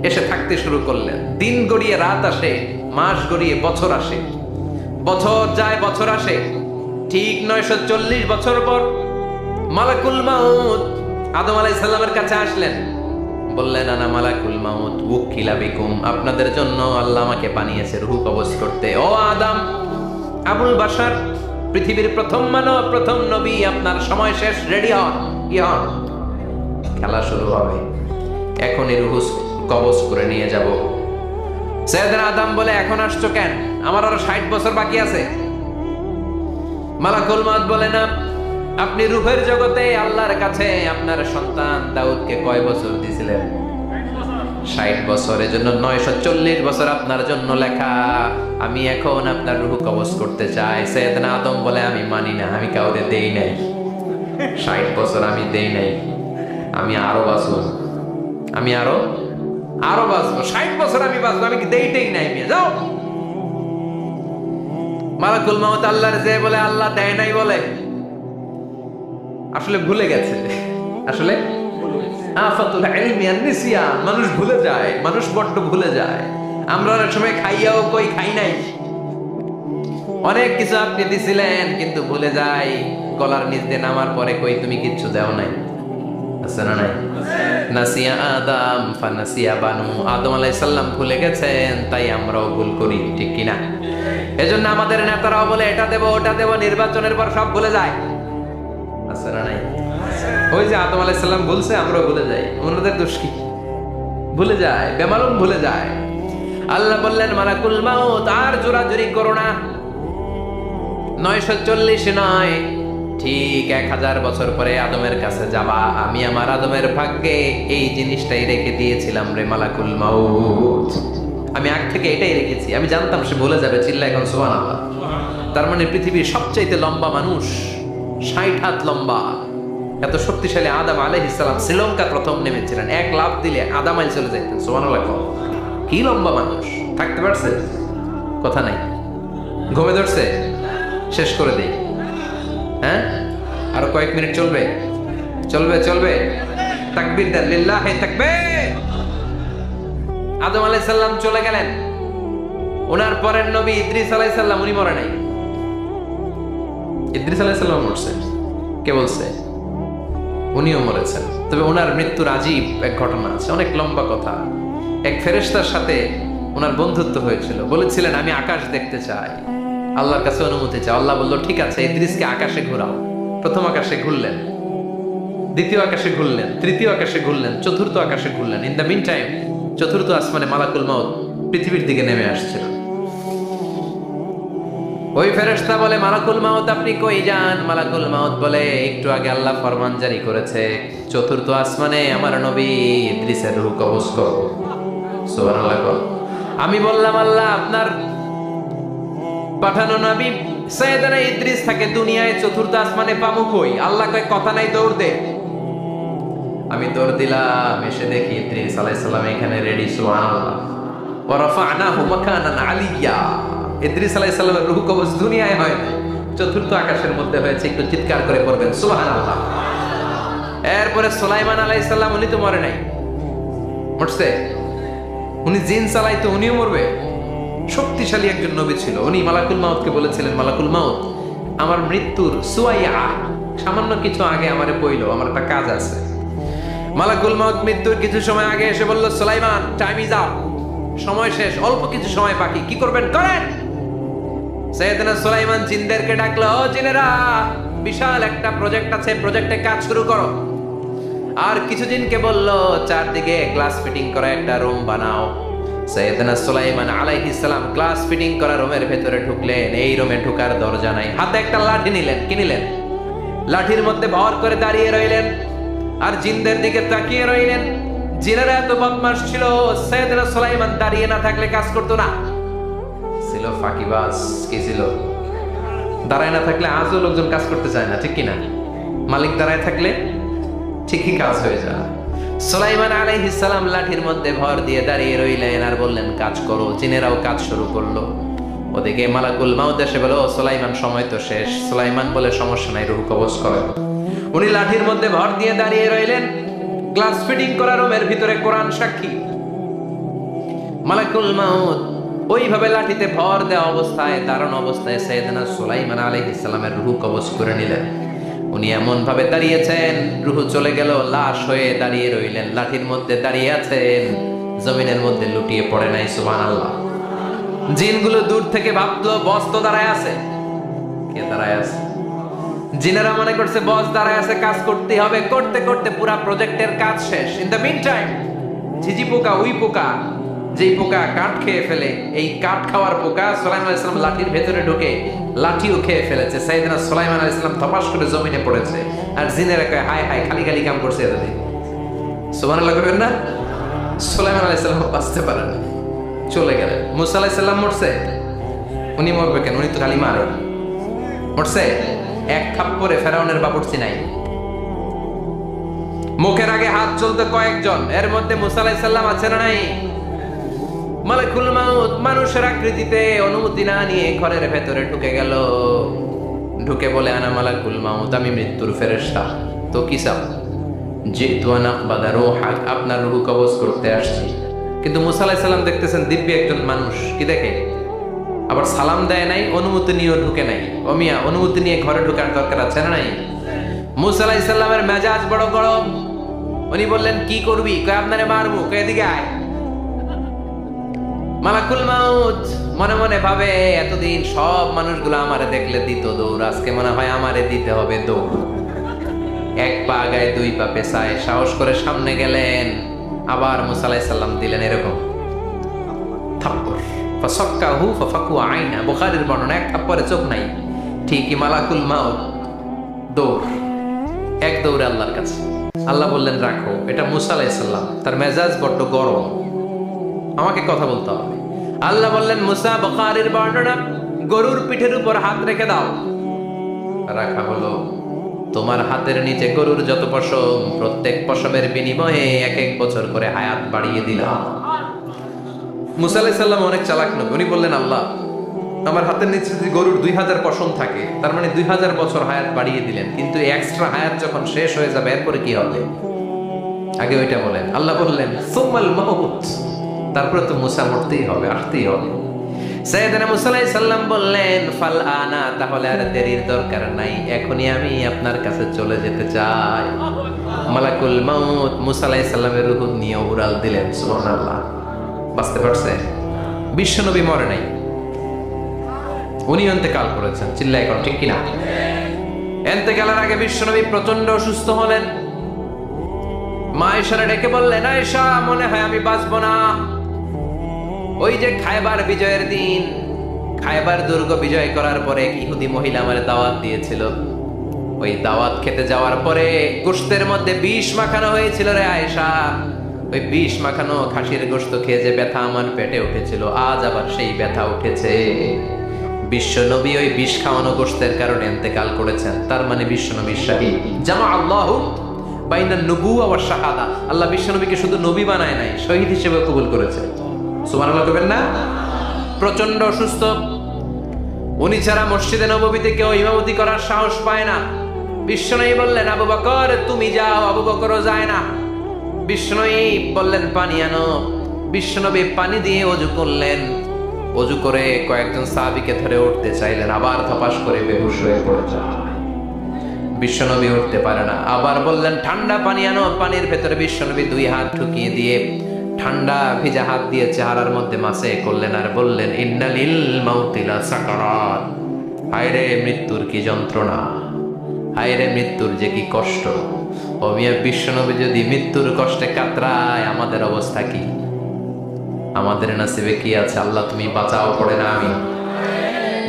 এসে থাকতে শুরু করলেন। দিন গড়িয়ে রাত আসে, মাস গড়িয়ে বছর আসে, বছর যায় বছর আসে। ঠিক 940 বছর পর মালাকুল মাউত আদম আলাইহিস সালামের কাছে আসলেন। বললেন, আনা মালাকুল মাউত ওয়াকিলা বিকুম, আপনাদের জন্য আল্লাহ আমাকে বানিয়েছে রূহ কবজ করতে। ও আদম, আবুল বাশার, পৃথিবীর প্রথম মানব, প্রথম নবী, আপনার সময় শেষ, রেডি হন। কি হন? খেলা শুরু হবে, এখনই রূহ কবজ করে নিয়ে যাব। সাইয়েদনা আদম বলে, এখন আসছো কেন? আমার আরো 60 বছর বাকি আছে। মালাকুল মাউত বলে, না, আপনি রূহের জগতে আল্লাহর কাছে আপনার সন্তান দাউদকে কয় বছর দিয়েছিলেন? 60 বছর। এজন্য 940 বছর আপনার জন্য লেখা। আমি এখন আপনার রূহ কবজ করতে চাই। সাইয়েদনা আদম বলে, আমি মানি না, আমি কাউকে দেই নাই। 60 বছর আমি দেই নাই, আমি আরো বাঁচবো, আমি আরো বাঁচবো, 60 বছর আমি বাঁচবো, আমি দেইতেই নাই। যাও। মালাকুল মাউত আল্লাহর যে বলে, আল্লাহ দেয় নাই বলে। আসলে ভুলে গেছে, আসলে আফাতুল ইলমি আন নিসিয়ান, মানুষ ভুলে যায়, মানুষ বড্ড ভুলে যায়। আমরা অনেক সময় খাইয়াও কই খাই নাই, অনেক কিছু আপনি দিছিলেন, কিন্তু ভুলে যাই গলার নিচ দিয়ে নামার পরে কই তুমি কিচ্ছু দেও নাই। আছে না নাই? নাসিয়া আদম ফানাসিয়া বানু, আদম আলাইহিস সালাম ভুলে গেছেন, তাই আমরাও ভুল করি, ঠিক কি না? এজন্য আমাদের নেতারাও বলে এটা দেব ওটা দেব, নির্বাচনের পর সব ভুলে যায়। আছে না নাই? ওই যে আদম আলাইহিস সালাম ভুলছে, আমরাও ভুলে যাই। ওনাদের দোষ কি? ভুলে যায়, বেমালুম ভুলে যায়। আল্লাহ বললেন মালাকুল মাউত আর জোরাজুরি করো না। 940 নয়, ঠিক 1000 বছর পরে আদমের কাছে যাবা। আমি আমার আদমের ভাগ্যে এই জিনিসটাই রেখে দিয়েছিলাম রে মালাকুল মাউত। আমি আগ থেকে এটাই রেখেছি, আমি জানতাম সে ভুলে যাবে। চিল্লা এখন সুবহানাল্লাহ। তার মানে পৃথিবীর সবচাইতে লম্বা মানুষ, 60 হাত লম্বা, এত শক্তিশালী আদম আলাইহিস সালাম শ্রীলঙ্কা প্রথম নেমেছিলেন। 1 লাফ দিলে আধা মাইল চলে যাইতেন। সুবহানাল্লাহ। কি লম্বা মানুষ, থাকতে পারছে? কথা নাই। ঘুমে ধরছে? শেষ করে দেই। হ্যাঁ, আরো কয়েক মিনিট চলবে, চলবে চলবে। তাকবীর দেন, লিল্লাহি তাকবীর। আদম আলাইহিস সালাম চলে গেলেন। ওনার পরের নবী ইদ্রিস আলাইহিস সালাম, উনি মরে নাই। ইদ্রিস আলাইহিস সালাম মরছে, কে বলছে? উনিও মরেছেন। তবে ওনার মৃত্যুর আজীব এক ঘটনা আছে, অনেক লম্বা কথা। এক ফেরেশতার সাথে ওনার বন্ধুত্ব হয়েছিল। বলেছিলেন আমি আকাশ দেখতে চাই, আল্লাহর কাছে অনুমতি চাই। আল্লাহ বলল ঠিক আছে, ইদ্রিসকে আকাশে ঘোরাও। প্রথম আকাশে ঘুরলেন, দ্বিতীয় আকাশে ঘুরলেন, তৃতীয় আকাশে ঘুরলেন, চতুর্থ আকাশে ঘুরলেন। ইন দ্য মিন টাইম চতুর্থ আসমানে মালাকুল মাউত পৃথিবীর দিকে নেমে আসছিল। ওই ফেরেশতা বলে মালাকুল মাউত আপনি কই যান? মালাকুল মাউত বলে একটু আগে আল্লাহ ফরমান জারি করেছে, চতুর্থ আসমানে আমার নবী ইদ্রিসের রূহ কবজ করো। সুবহানাল্লাহ। আমি বললাম আল্লাহ আপনার পাঠানো নবী সাইয়েদনা ইদ্রিস থাকে দুনিয়ায়, চতুর্থ আসমানে পামু কই? আল্লাহ কয় কথা নাই, দৌড় দে। আমি দৌড় দিলাম, এসে দেখি ইদ্রিস আলাইহিস সালাম এখানে রেডি। সুবহানাল্লাহ। ওয়া রাফা'নাহু মাকানান আলিয়্যা। ইদ্রিস আলাইহিস সালামের রূহ কবজ দুনিয়ায় হয় না, চতুর্থ আকাশের মধ্যে হয়েছে। একটু চিৎকার করে পড়বেন সুবহানাল্লাহ। এরপরে সুলাইমান আলাইহিস সালাম, উনি তো মরে নাই, মরছে। উনি জিন চালাইতো, উনিও মরবে। শক্তিশালী একজন নবী ছিল। উনি মালাকুল মাউতকে বলেছিলেন মালাকুল মাউত আমার মৃত্যুর সুয়াইয়া সামান্য কিছু আগে আমারে বইলো, আমার একটা কাজ আছে। মালাকুল মাউত মৃত্যুর কিছু সময় আগে এসে বলল সুলাইমান টাইম ইজ আপ, সময় শেষ, অল্প কিছু সময় বাকি, কি করবেন করেন। সাইয়েদনা সুলাইমান জিনদেরকে ডাকলো, ও জিনেরা বিশাল একটা প্রজেক্ট আছে, প্রজেক্টে কাজ শুরু করো। আর কিছু জিনকে বলল চারদিকে গ্লাস ফিটিং করা একটা রুম বানাও। সাইয়েদনা সুলাইমান আলাইহিস সালাম গ্লাস ফিটিং করা রুমের ভেতরে ঢুকলেন। এই রুমে ঢোকার দরজা নাই, হাতে একটা লাঠি নিলেন। কি নিলেন? লাঠির মধ্যে ভর করে দাঁড়িয়ে রইলেন আর জিনদের দিকে তাকিয়ে রইলেন। জিনেরা এত বদমাশ ছিল, সাইয়েদনা সুলাইমান দাঁড়িয়ে না থাকলে কাজ করতো না। ছিল ফাঁকিবাজ। কি ছিল? দাঁড়ায় না থাকলে আজও লোকজন কাজ করতে চায় না, ঠিক কিনা? মালিক দাঁড়ায় থাকলে ঠিকই কাজ হয়ে যায়। সুলাইমান আলাইহিস সালাম লাঠির মধ্যে ভর দিয়ে দাঁড়িয়ে রইলেন আর বললেন কাজ করো। জিনেরাও কাজ শুরু করলো। ওদিকে মালাকুল মাউত এসে বলে, ও সুলাইমান সময় তো শেষ। সুলাইমান বলে সমস্যা নাই, রূহ কবজ করো। উনি লাঠির মধ্যে ভর দিয়ে দাঁড়িয়ে রইলেন। গ্লাস ফিটিং করা রুমের ভিতরে কোরআন সাক্ষী। মালাকুল মাউত ওইভাবে লাঠিতে ভর দেওয়া অবস্থায়, দারুণ অবস্থায় সাইয়েদনা সুলাইমান আলাইহিস সালামের রূহ কবজ করে নিলেন। উনি এমন ভাবে দাঁড়িয়েছেন, রূহ চলে গেল, লাশ হয়ে দাঁড়িয়ে রইলেন। লাঠির মধ্যে দাঁড়িয়ে আছেন, জমিনের মধ্যে লুটিয়ে পড়ে নাই। সুবহানাল্লাহ। জিনগুলো দূর থেকে ভাবলো বস তো দাঁড়ায় আছে। কে দাঁড়ায় আছে? জিনেরা মনে করছে বস দাঁড়ায় আছে, কাজ করতে হবে। করতে করতে পুরা প্রজেক্টের কাজ শেষ। ইন দ্য মিন টাইম ঝিঝি পোকা, উই পোকা, যেই পোকা কাঠ খেয়ে ফেলে, এই কাঠ খাওয়ার পোকা সুলাইমান আলাইহিস সালাম লাঠির ভেতরে ঢুকে লাঠিও খেয়ে ফেলেছে। সাইয়েদনা সুলাইমান আলাইহিস সালাম ধপাস করে জমিনে পড়েছে। আর জিনেরা কয় হায় হায়, খালি খালি কাম করছে এতদিন। সুবহানাল্লাহ কইবেন না? সুলাইমান আলাইহিস সালাম বাঁচতে পারেন, চলে গেলেন। মুসা আলাইহিস সালাম মরছে। উনি মরবে কেন? উনি তো খালি মারে। মরছে এক থাপ্পড়ে ফেরাউনের বাবুর্চি নাই। মুখের আগে হাত চলতে কয়েকজন, এর মধ্যে মুসা আলাইহিস সালাম আছে না নাই? মালাকুল মাউত মানুষের আকৃতিতে অনুমতি না নিয়ে ঘরের ভেতরে ঢুকে গেল। ঢুকে বলে আনা মালাকুল মাউত, আমি মৃত্যুর ফেরেশতা। তো কি চাও? জিতু আন আকবাদা রূহাক, আপনার রূহ কবজ করতে আসছি। কিন্তু মুসা আলাইহিস সালাম দেখতেছেন দিব্য একজন মানুষ। কি দেখে? আবার সালাম দেয় নাই, অনুমতি নিয়েও ঢুকে নাই। ও মিয়া, অনুমতি নিয়ে ঘরে ঢোকার দরকার আছে না নাই? মুসা আলাইহিস সালামের মেজাজ বড় গরম। উনি বললেন, কি করবি? কয়, আপনারে মারবো। কয়, এদিকে আয়। মালাকুল মাউত মনে মনে ভাবে, এতদিন সব মানুষগুলো আমারে দেখলে দিত দৌড়, আজকে মনে হয় আমারে দিতে হবে দৌড়। এক পা আগায়, দুই পা পেছায়, সাহস করে সামনে গেলেন। আবার মুসা আলাইহিস সালাম দিলেন এরকম থাপ্পড়। ফাসাক্কাহু ফাফাকু আইনা, বুখারীর বর্ণনা, এক থাপ্পড়ে চোখ নাই। ঠিকই মালাকুল মাউত দৌড়, এক দৌড়ে আল্লাহর কাছে। আল্লাহ বললেন, রাখো, এটা মুসা আলাইহিস সালাম, তার মেজাজ বড্ড গরম, আমাকে কথা বলতে হবে। আল্লাহ বললেন, মুসা, বুখারীর বর্ণনা, গরুর পিঠের উপর হাত রেখে দাও। রাখা হলো। তোমার হাতের নিচে গরুর যত পশম, প্রত্যেক পশমের বিনিময়ে এক এক বছর করে হায়াত বাড়িয়ে দিলাম। মুসা আলাইহিস সালাম অনেক চালাক নবী। উনি বললেন, আল্লাহ, আমার হাতের নিচে যদি গরুর 2000 পশম থাকে, তার মানে 2000 বছর হায়াত বাড়িয়ে দিলেন, কিন্তু এক্সট্রা হায়াত যখন শেষ হয়ে যাবে এরপরে কি হবে? আগে ওইটা বলেন। আল্লাহ বললেন, সুমাল মাউত, তারপরে তো মুসা মরতেই হবে, আসতেই হবে। সাইয়েদনা মুসা আলাইহিস সালাম বললেন, ফাল আনা, তাহলে আর দেরির দরকার নাই, এখনই আমি আপনার কাছে চলে যেতে চাই। মালাকুল মাউত মুসা আলাইহিস সালামের রূহ নিয়ে উড়াল দিলেন। সুবহানাল্লাহ। বাঁচতে পারছে? বিশ্বনবী মরে নাই, উনি ইন্তেকাল করেছেন। চিল্লাই কর ঠিক কিনা? ইন্তেকালের আগে বিশ্বনবী প্রচন্ড অসুস্থ হলেন। মা আয়েশারে ডেকে বললেন, আয়েশা, মনে হয় আমি বাঁচবো না। ওই যে খায়বার বিজয়ের দিন, খায়বার দুর্গ বিজয় করার পরে এক ইহুদি মহিলা আমার দাওয়াত দিয়েছিল। ওই দাওয়াত খেতে যাওয়ার পরে গোশতের মধ্যে বিষ মাখানো হয়েছিল রে আয়েশা। ওই বিষ মাখানো খাসির গোশত খেয়ে যে ব্যথা আমার পেটে উঠেছিল, আজ আবার সেই ব্যথা উঠেছে। বিশ্বনবী ওই বিষ খাওয়ানো গোশতের কারণে ইন্তেকাল করেছেন। তার মানে বিশ্বনবী শাহীদ। জামা আল্লাহু বাইনান নবুওয়া ওয়াশ শাহাদা, আল্লাহ বিশ্বনবীকে শুধু নবী বানায় নাই, শহীদ হিসেবে কবুল করেছে। সুবহানাল্লাহ কইবেন না? প্রচন্ড অসুস্থ, উনি ছাড়া মসজিদে নববীতে কেউ ইমামতি করার সাহস পায় না। বিশ্বনবী বললেন, আবু বকর তুমি যাও। আবু বকরও যায় না। বিশ্বনবী বললেন, পানি আনো। বিশ্বনবী পানি দিয়ে ওযু করলেন। ওযু করে কয়েকজন সাহাবীকে ধরে উঠতে চাইলেন, আবার ধপাস করে বেহুশ হয়ে পড়ে যায়। বিশ্বনবী উঠতে পারে না। আবার বললেন, ঠান্ডা পানি আনো। পানির ভেতরে বিশ্বনবী 2 হাত ঢুকিয়ে দিয়ে ঠান্ডা ভিজা হাত দিয়ে চেহারার মধ্যে মাসে করলেন, আর বললেন, ইন্নালিল মাউতি লা সাকারাত, হায়রে মৃত্যুর কি যন্ত্রণা, হায়রে মৃত্যুর যে কি কষ্ট। ও মিয়া, বিশ্বনবী যদি মৃত্যুর কষ্টে কাতরায়, আমাদের অবস্থা কি? আমাদের নসিবে কি আছে? আল্লাহ তুমি বাঁচাও, পড়ে না আমি।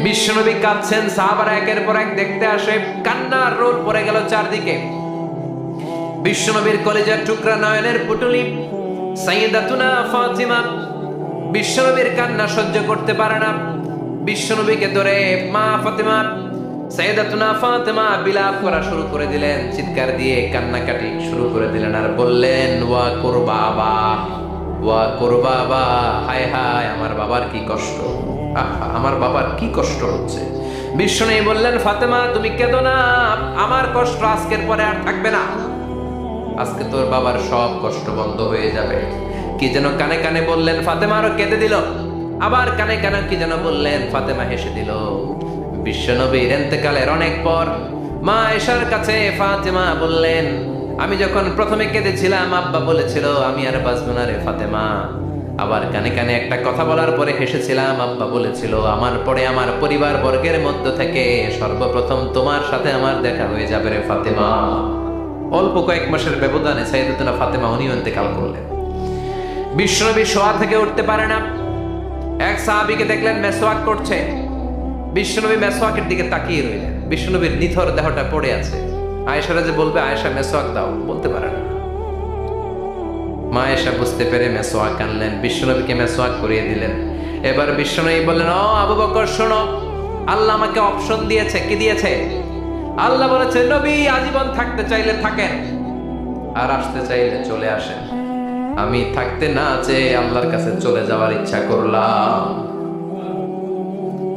বিশ্বনবী কাঁদছেন, সাহাবারা একের পর এক দেখতে আসে, কান্নার রোদ পড়ে গেল চারদিকে। বিশ্বনবীর কলেজের টুকরা নয়নের পুটুলি সাইয়্যিদাতুনা ফাতিমা বিশ্বনবীর কান্না সহ্য করতে পারে না। বিশ্বনবীকে ধরে মা ফাতিমা, সাইয়্যিদাতুনা ফাতিমা বিলাপ করা শুরু করে দিলেন, চিৎকার দিয়ে কান্নাকাটি শুরু করে দিলেন, আর বললেন, ওয়া কুরবাবা, ওয়া কুরবাবা, হায় হায়, আমার বাবার কি কষ্ট, আমার বাবার কি কষ্ট হচ্ছে। বিশ্বনবী বললেন, ফাতেমা তুমি কেঁদো না, আমার কষ্ট আজকের পরে আর থাকবে না, আজকে তোর বাবার সব কষ্ট বন্ধ হয়ে যাবে। কি যেন কানে কানে বললেন, ফাতেমা আরো কেঁদে দিল। আবার কানে কানে কি যেন বললেন, ফাতেমা হেসে দিল। বিশ্বনবীর ইন্তেকালের অনেক পর মা আয়েশার কাছে ফাতেমা বললেন, আমি যখন প্রথমে কেঁদেছিলাম, আব্বা বলেছিল আমি আর বাঁচব না রে ফাতেমা। আবার কানে কানে একটা কথা বলার পরে হেসেছিলাম, আব্বা বলেছিল আমার পরে আমার পরিবার বর্গের মধ্য থেকে সর্বপ্রথম তোমার সাথে আমার দেখা হয়ে যাবে রে ফাতেমা। অল্প কয়েক মাসের ব্যবধানে সাইয়্যিদাতুনা ফাতেমা উনিও ইন্তেকাল করলেন। বিশ্বনবী শোয়া থেকে উঠতে পারে না। এক সাহাবীকে দেখলেন মেসওয়াক করছে। বিশ্বনবী মেসওয়াকের দিকে তাকিয়ে রইলেন। বিশ্বনবীর নিথর দেহটা পড়ে আছে। আয়েশারা যে বলবে, আয়েশা মেসওয়াক দাও, বলতে পারে না। মা আয়েশা বুঝতে পেরে মেসওয়াক আনলেন, বিশ্বনবীকে মেসওয়াক করিয়ে দিলেন। এবার বিশ্বনবী বললেন, ও আবু বকর শোনো, আল্লাহ আমাকে অপশন দিয়েছে। কি দিয়েছে? আল্লাহ বলেছে, নবী আজীবন থাকতে চাইলে থাকেন, আর আসতে চাইলে চলে আসেন। আমি থাকতে না চেয়ে আল্লাহর কাছে চলে যাওয়ার ইচ্ছা করলাম।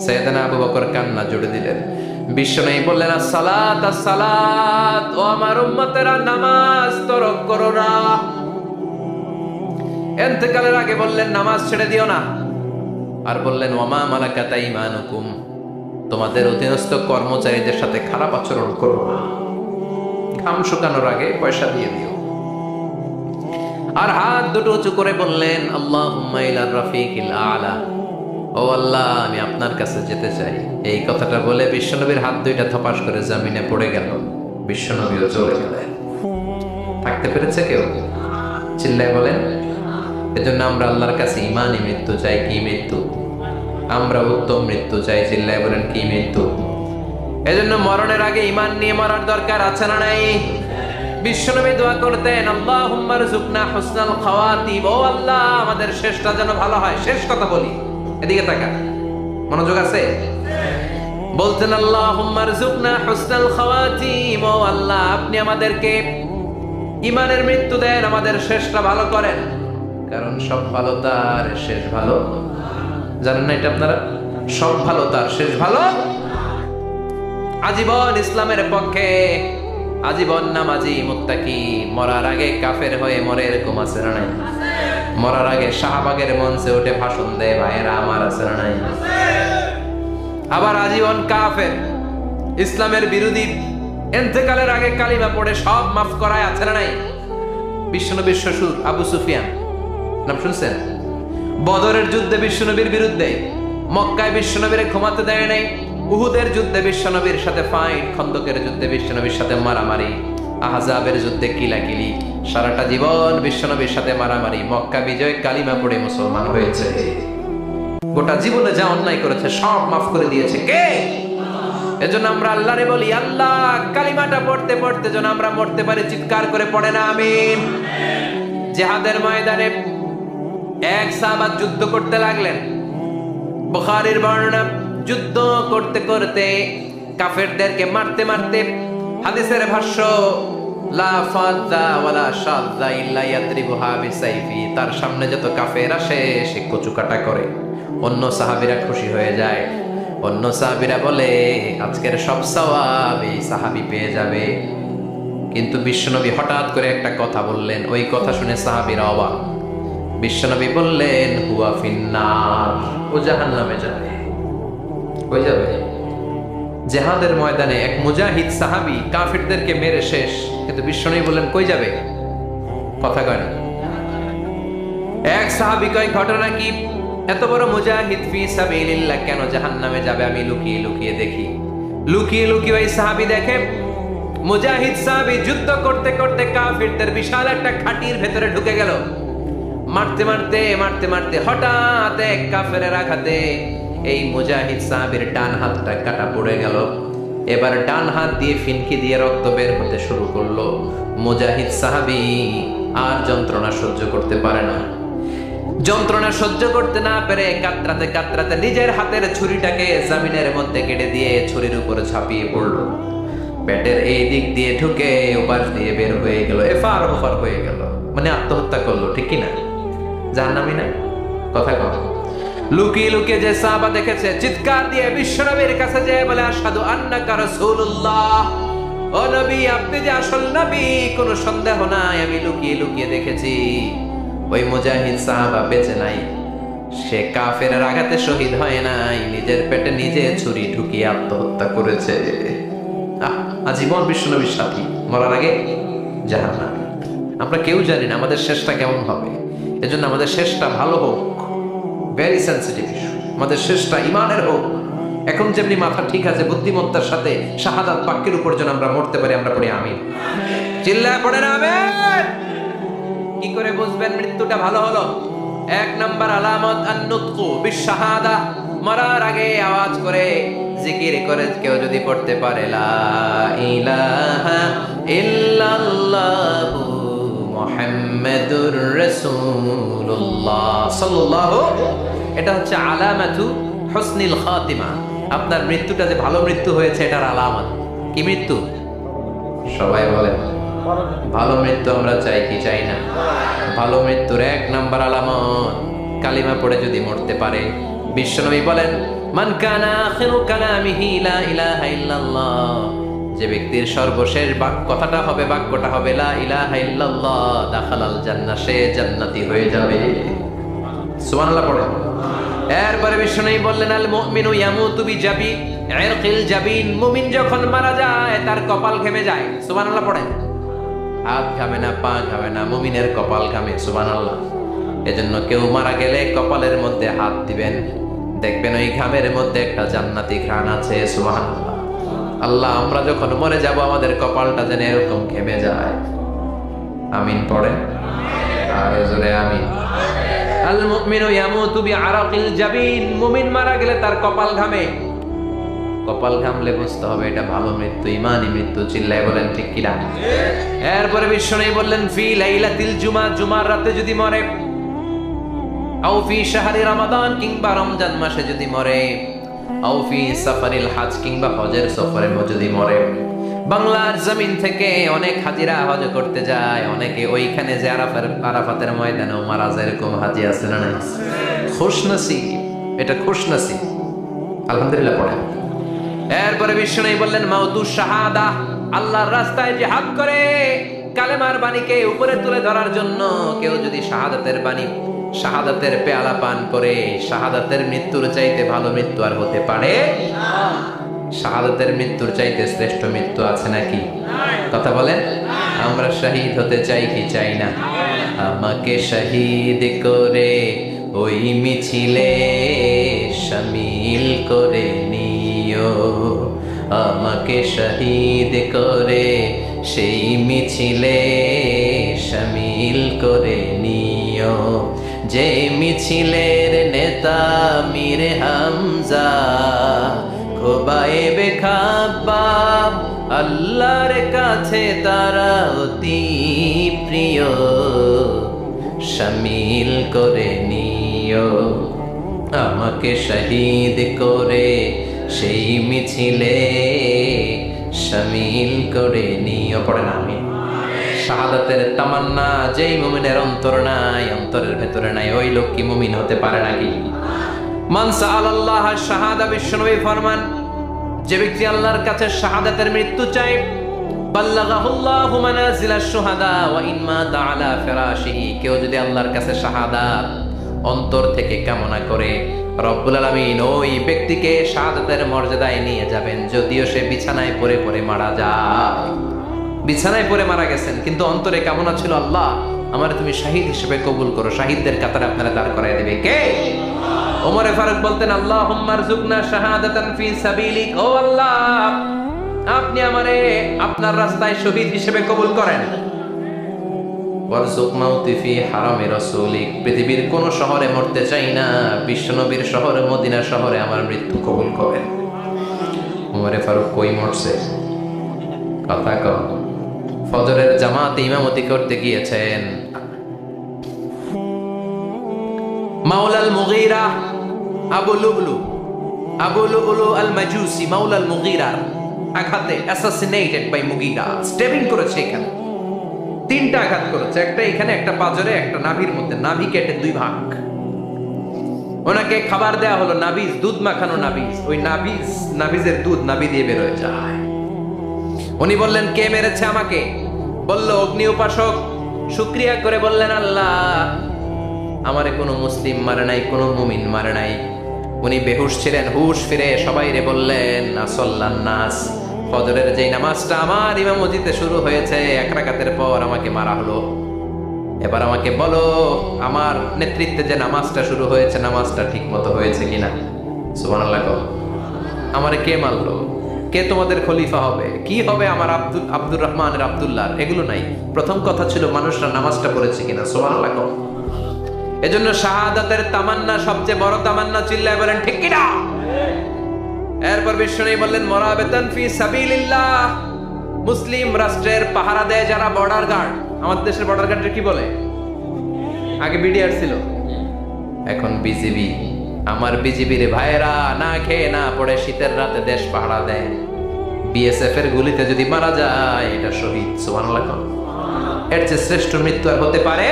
সাইয়েদনা আবু বকর কান্না জুড়ে দিলেন। বিশ্বনবী বললেন, আসসালাত আসসালাত, ও আমার উম্মতেরা নামাজ তরক করো না। ইন্তেকালের আগে বললেন, নামাজ ছেড়ে দিও না। আর বললেন ওয়ামা মালাকাত আইমানুকুম, তোমাদের অধীনস্থ কর্মচারীদের সাথে খারাপ আচরণ করো না, ঘাম শুকানোর আগে পয়সা দিয়ে দিও। আর হাত দুটো উঁচু করে বললেন আল্লাহুম্মা ইলার রাফিকিল আলা, ও আল্লাহ আমি আপনার কাছে যেতে চাই। এই কথাটা বলে বিশ্বনবীর হাত দুইটা থপাস করে জমিনে পড়ে গেল, বিশ্বনবীও চলে গেলেন। থাকতে পেরেছে কেউ? চিল্লায় বলেন। এজন্য আমরা আল্লাহর কাছে ইমানই মৃত্যু চাই। কি মৃত্যু? আমরা উত্তম মৃত্যু চাই। চিল্লায় বলেন কি মৃত্যু? এজন্য মরণের আগে ইমান নিয়ে মরার দরকার আছে না নাই? বিশ্বনবী দোয়া করতেন আল্লাহুম্মা রযুকনা হুসনাল খাওয়াতিম, ও আল্লাহ আমাদের শেষটা যেন ভালো হয়। শেষ কথা বলি, এদিকে তাকা, মনোযোগ আছে? বলতেন আল্লাহুম্মা রযুকনা হুসনাল খাওয়াতিম, ও আল্লাহ আপনি আমাদেরকে ইমানের মৃত্যু দেন, আমাদের শেষটা ভালো করেন। কারণ সব ভালো তার শেষ ভালো। জানেন না এটা আপনারা? সব ভালো তার শেষ ভালো। আজীবন ইসলামের পক্ষে, আজীবন নামাজি মুত্তাকি, মরার আগে কাফের হয়ে মরে, এরকম আছে না নাই? মরার আগে শাহবাগের মঞ্চে উঠে ভাষণ দেয়, ভাইয়েরা আমার, আছে না নাই? আবার আজীবন কাফের, ইসলামের বিরোধী, ইন্তেকালের আগে কালিমা পড়ে সব মাফ করায়, আছে না নাই? বিশ্বনবীর শ্বশুর আবু সুফিয়ান, নাম শুনছেন? বদরের যুদ্ধে বিশ্বনবীর বিরুদ্ধে, মক্কায় বিশ্বনবীরে ঘুমাতে দেয় নাই, উহুদের যুদ্ধে বিশ্বনবীর সাথে ফাইট, খন্দকের যুদ্ধে বিশ্বনবীর সাথে মারামারি, আহজাবের যুদ্ধে কিলাকিলি, সারাটা জীবন বিশ্বনবীর সাথে মারামারি, মক্কা বিজয় কালিমা পড়ে মুসলমান হয়েছে। গোটা জীবনে যা অন্যায় করেছে সব মাফ করে দিয়েছে কে? এজন্য আমরা আল্লাহরে বলি, আল্লাহ কালিমাটা পড়তে পড়তে যেন আমরা মরতে পারি। চিৎকার করে পড়ে না আমিন। জিহাদের ময়দানে এক সাহাবা যুদ্ধ করতে লাগলেন। বুখারীর বর্ণনা, যুদ্ধ করতে করতে কাফেরদেরকে মারতে মারতে, হাদিসের ভাষ্য লা ফাযা ওয়ালা শাযা ইল্লা ইয়াদরিবুহা বিসাইফি, তার সামনে যত কাফের আসে সে কচুকাটা করে। অন্য সাহাবীরা খুশি হয়ে যায়, অন্য সাহাবীরা বলে আজকের সব সওয়াব এই সাহাবী পেয়ে যাবে। কিন্তু বিশ্বনবী হঠাৎ করে একটা কথা বললেন, ওই কথা শুনে সাহাবীরা অবাক। বিশ্বনবী বললেন হুয়া ফিন্নার, ও জাহান্নামে যাবে। কই যাবে? জিহাদের ময়দানে এক মুজাহিদ সাহাবী কাফিরদেরকে মেরে শেষ, কিন্তু বিশ্বনবী বললেন কই যাবে? কথা কয় না। এক সাহাবী কয় ঘটনা কি? এত বড় মুজাহিদ ফি সাবিলিল্লাহ কেন জাহান্নামে যাবে? আমি লুকিয়ে লুকিয়ে দেখি। লুকিয়ে লুকিয়ে ওই সাহাবী দেখে মুজাহিদ সাহাবী যুদ্ধ করতে করতে কাফিরদের বিশাল একটা ঘাটির ভেতরে ঢুকে গেল। মারতে মারতে মারতে মারতে হঠাৎ এক কাফেরের আঘাতে এই মুজাহিদ সাহাবীর ডান হাতটা কাটা পড়ে গেল। এবার ডান হাত দিয়ে ফিনকি দিয়ে রক্ত বের হতে শুরু করলো। মুজাহিদ সাহাবী আর যন্ত্রণা সহ্য করতে পারে না। যন্ত্রণা সহ্য করতে না পেরে কাতরাতে কাতরাতে নিজের হাতের ছুরিটাকে জমিনের মধ্যে কেটে দিয়ে ছুরির উপরে ঝাঁপিয়ে পড়লো। পেটের এই দিক দিয়ে ঢুকে ওপাশ দিয়ে বের হয়ে গেল, এফার ওফার হয়ে গেল, মানে আত্মহত্যা করলো। ঠিক কি না? জাহান্নামী না? কথা কও। লুকিয়ে লুকিয়ে যে সাহাবা দেখেছে চিৎকার দিয়ে বিশ্বনবীর কাছে যেয়ে বলে আশহাদু আন্নাকা রাসূলুল্লাহ, ও নবী আপনি যে আসল নবী, কোনো সন্দেহ নাই, আমি লুকিয়ে লুকিয়ে দেখেছি। ওই মুজাহিদ সাহাবা বেঁচে নাই, সে কাফেরের আঘাতে শহীদ হয় নাই, নিজের পেটে নিজে ছুরি ঢুকিয়ে আত্মহত্যা করেছে। আজীবন বিশ্বনবীর সাথী, মরার আগে জাহান্নামী। আমরা কেউ জানি না আমাদের শেষটা কেমন হবে। এজন্য আমাদের শেষটা ভালো হোক, ভেরি সেন্সিটিভ ইস্যু। আমাদের শেষটা ইমানের হোক। এখন যেমনি মাথা ঠিক আছে, বুদ্ধিমত্তার সাথে শাহাদাত বাক্যের উপর যেন আমরা মরতে পারি, আমরা পড়ি আমিন। চিল্লায় পড়ে না আমিন। কি করে বুঝবেন মৃত্যুটা ভালো হলো? এক নাম্বার আলামত আন-নুতকু বিশ-শাহাদা, মরার আগে আওয়াজ করে জিকির করে কেউ যদি পড়তে পারে লা ইলাহা ইল্লাল্লাহু মুহাম্মাদুর রাসূলুল্লাহ সাল্লাল্লাহু, এটা হচ্ছে আলামাতু হুসনিল খাতিমা। আপনার মৃত্যুটা যে ভালো মৃত্যু হয়েছে এটার আলামত। কি মৃত্যু? সবাই বলেন ভালো মৃত্যু আমরা চাই কি চাই না? ভালো মৃত্যুর এক নাম্বার আলামত কালিমা পড়ে যদি মরতে পারে। বিশ্বনবী বলেন মান কানা আখিরু কালামিহি লা ইলাহা ইল্লাল্লাহ, যে ব্যক্তির সর্বশেষ কথাটা হবে, বাক্যটা হবে লা ইলাহা ইল্লাল্লাহ, দাখালাল জান্নাহ, সে জান্নাতি হয়ে যাবে। সুবহানাল্লাহ পড়ে। এরপরে বিশ্বনবী বললেন আল মুমিনু ইয়ামুতু বিজাবি ইরকিল জাবিন, মুমিন যখন মারা যায় তার কপাল ঘেমে যায়। সুবহানাল্লাহ পড়েন। হাত ঘামে না, পা ঘামে না, মুমিনের কপাল ঘামে। সুবহানাল্লাহ। এজন্য কেউ মারা গেলে কপালের মধ্যে হাত দিবেন, দেখবেন ওই ঘামের মধ্যে একটা জান্নাতি ঘ্রাণ আছে। সুবহানাল্লাহ। আল্লাহ, আমরা যখন মরে যাব আমাদের কপালটা যেন এরকম ঘেমে যায়। আমিন পড়েন, আর জোরে আমিন। আল মুমিনু ইয়ামুতু বিআরাকিল জাবিন, মুমিন মারা গেলে তার কপাল ঘামে। কপাল ঘামলে বুঝতে হবে এটা ভালো মৃত্যু, ইমানি মৃত্যু। চিল্লায় বলেন ঠিক কিনা? এরপরে বিশ্বনবী বললেন ফি লাইলাতিল জুমা, জুমার রাতে যদি মরে, আও ফি শাহরি রমাদান, কিংবা রমজান মাসে যদি মরে, আও ফি সাফারিল হজ, কিংবা হজের সফরে যদি মরে। বাংলার জমিন থেকে অনেক হাজিরা হজ করতে যায়, অনেকে ওইখানে যে আরাফাতের ময়দানেও মারা যায়, এরকম হাজি আছে না নাই? খুশনসিব, এটা খুশনসিব। আলহামদুলিল্লাহ পড়েন। এরপরে বিশ্বনবী বললেন মাউতু শাহাদা, আল্লাহর রাস্তায় জিহাদ করে কালেমার বাণীকে উপরে তুলে ধরার জন্য কেউ যদি শাহাদাতের বাণী, শাহাদাতের পেয়ালা পান করে, শাহাদাতের মৃত্যুর চাইতে ভালো মৃত্যু আর হতে পারে না। শাহাদাতের মৃত্যুর চাইতে শ্রেষ্ঠ মৃত্যু আছে নাকি? কথা বলেন। আমরা শহীদ হতে চাই কি চাই না? আমাকে শহীদ করে ওই মিছিলে শামিল করে নিও, আমাকে শহীদ করে সেই মিছিলে শামিল করে নিও। যে মিছিলের নেতা মীর হামজা, খোবায়েবে খাব্বাব, আল্লাহর কাছে তারা অতি প্রিয়, শামিল করে নিও। আমাকে শহীদ করে সেই মিছিলে শামিল করে নিও। পড়ে না আমি। শাহাদাতের তামান্না যেই মুমিনের অন্তর নাই, অন্তরের ভেতরে নাই, ওই লোক কি মুমিন হতে পারে নাকি? মান সাআলাল্লাহ শাহাদা, বিশ্বনবী ফরমান, যে ব্যক্তি আল্লাহর কাছে শাহাদাতের মৃত্যু চায়, বাল্লাগাহুল্লাহু মানাজিলাশ শুহাদা ওয়া ইন মাতা আলা ফিরাশিহি, কেউ যদি আল্লাহর কাছে শাহাদাত অন্তর থেকে কামনা করে, রব্বুল আলামিন ওই ব্যক্তিকে শাহাদাতের মর্যাদায় নিয়ে যাবেন, যদিও সে বিছানায় পড়ে পড়ে মারা যায়। বিছানায় পড়ে মারা গেছেন, কিন্তু অন্তরে কামনা ছিল আল্লাহ আমার তুমি শাহিদ হিসেবে কবুল করো। শাহিদদের কাতারে আপনারা দাঁড় করায় দেবে কে? ওমরে ফারুক বলতেন আল্লাহুম্মা রযুকনা শাহাদাতান ফি সাবিলিক, ও আল্লাহ আপনি আমারে আপনার রাস্তায় শহীদ হিসেবে কবুল করেন। ওয়ারযুক মাউতি ফি হারামি রাসূলিক, পৃথিবীর কোন শহরে মরতে চাই না, বিশ্বনবীর শহরে মদিনা শহরে আমার মৃত্যু কবুল করেন। ওমরে ফারুক কই মরছে? কথা কম। ফজরের জামাতে ইমামতি করতে গিয়েছেন, মাওলাল মুগীরা আবু লুলু আল মাজুসি মাওলাল মুগীরার আঘাতে অ্যাসাসিনেটেড বাই মুগীরা, স্টেবিং করেছে এখানে, 3টা আঘাত করেছে, একটা এখানে, একটা পাজরে, একটা নাভির মধ্যে, নাভি কেটে 2 ভাগ। ওনাকে খাবার দেয়া হলো নাবিজ, দুধ মাখানো নাবিজ, ওই নাবিজের দুধ নাভি দিয়ে বের হয়ে যায়। উনি বললেন কে মেরেছে আমাকে? বলল অগ্নি উপাসক। শুকরিয়া করে বললেন আল্লাহ আমারে কোনো মুসলিম মারে নাই, কোনো মুমিন মারে নাই। উনি বেহুশ ছিলেন, হুশ ফিরে সবাই রে বললেন আসল্লান নাস, ফজরের যেই নামাজটা আমার ইমামতিতে শুরু হয়েছে 1 রাকাতের পর আমাকে মারা হলো, এবার আমাকে বলো আমার নেতৃত্বে যে নামাজটা শুরু হয়েছে নামাজটা ঠিক মতো হয়েছে কিনা। সুবহানাল্লাহ। আমারে কে মারলো? কে তোমাদের খলিফা হবে? কি হবে আমার আব্দুর রহমানের আব্দুল্লাহ? এগুলো নাই, প্রথম কথা ছিল মানুষরা নামাজটা পড়েছে কিনা। সুবহানাল্লাহ। এজন্য শাহাদাতের তামান্না সবচেয়ে বড় তামান্না। চিল্লায় বলেন ঠিক কিনা? এরপর বিশ্বনবী বললেন মুরাবিতান ফি সাবিলিল্লাহ, মুসলিম রাষ্ট্রের পাহারা দেয় যারা, বর্ডার গার্ড। আমাদের দেশের বর্ডার গার্ডের কি বলে? আগে বিডিআর ছিল, এখন বিজিবি। আমার বিজিবির ভাইয়েরা না খেয়ে না পড়ে শীতের রাতে দেশ পাহারা দেয়, বিএসএফ এর গুলিতে যদি মারা যায় এটা শহীদ। সুবহানাল্লাহ। এর চেয়ে শ্রেষ্ঠ মৃত্যু আর হতে পারে?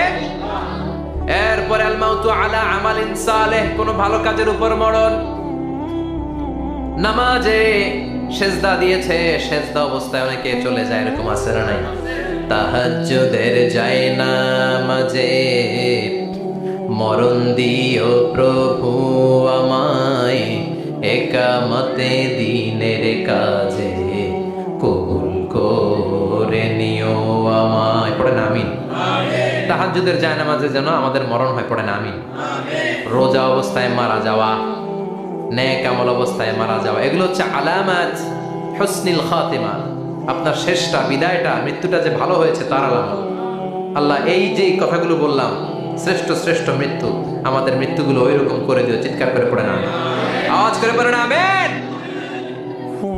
এরপরে আল মাউতু আলা আমালিন সালেহ, কোন ভালো কাজের উপর মরণ। নামাজে সেজদা দিয়েছে, সেজদা অবস্থায় অনেকে চলে যায়, এরকম আছে না নাই? তাহাজ্জুদের যায় নামাজে মরণ দিও প্রভু আমায়, একামতে দিনের কাজে কবুল করে নিও আমায়। পড়েন আমিন। তাহাজ্জুদের জায়নামাজে যেন আমাদের মরণ হয়, পড়েন আমিন। রোজা অবস্থায় মারা যাওয়া, নেক আমল অবস্থায় মারা যাওয়া, এগুলো হচ্ছে আলামাত হুসনিল খাতিমা। আপনার শেষটা, বিদায়টা, মৃত্যুটা যে ভালো হয়েছে তার আলামত। আল্লাহ এই যে কথাগুলো বললাম, শ্রেষ্ঠ শ্রেষ্ঠ মৃত্যু, আমাদের মৃত্যুগুলো ওইরকম করে দিও। চিৎকার করে পড়েন আমিন, আওয়াজ করে পড়েন আমিন।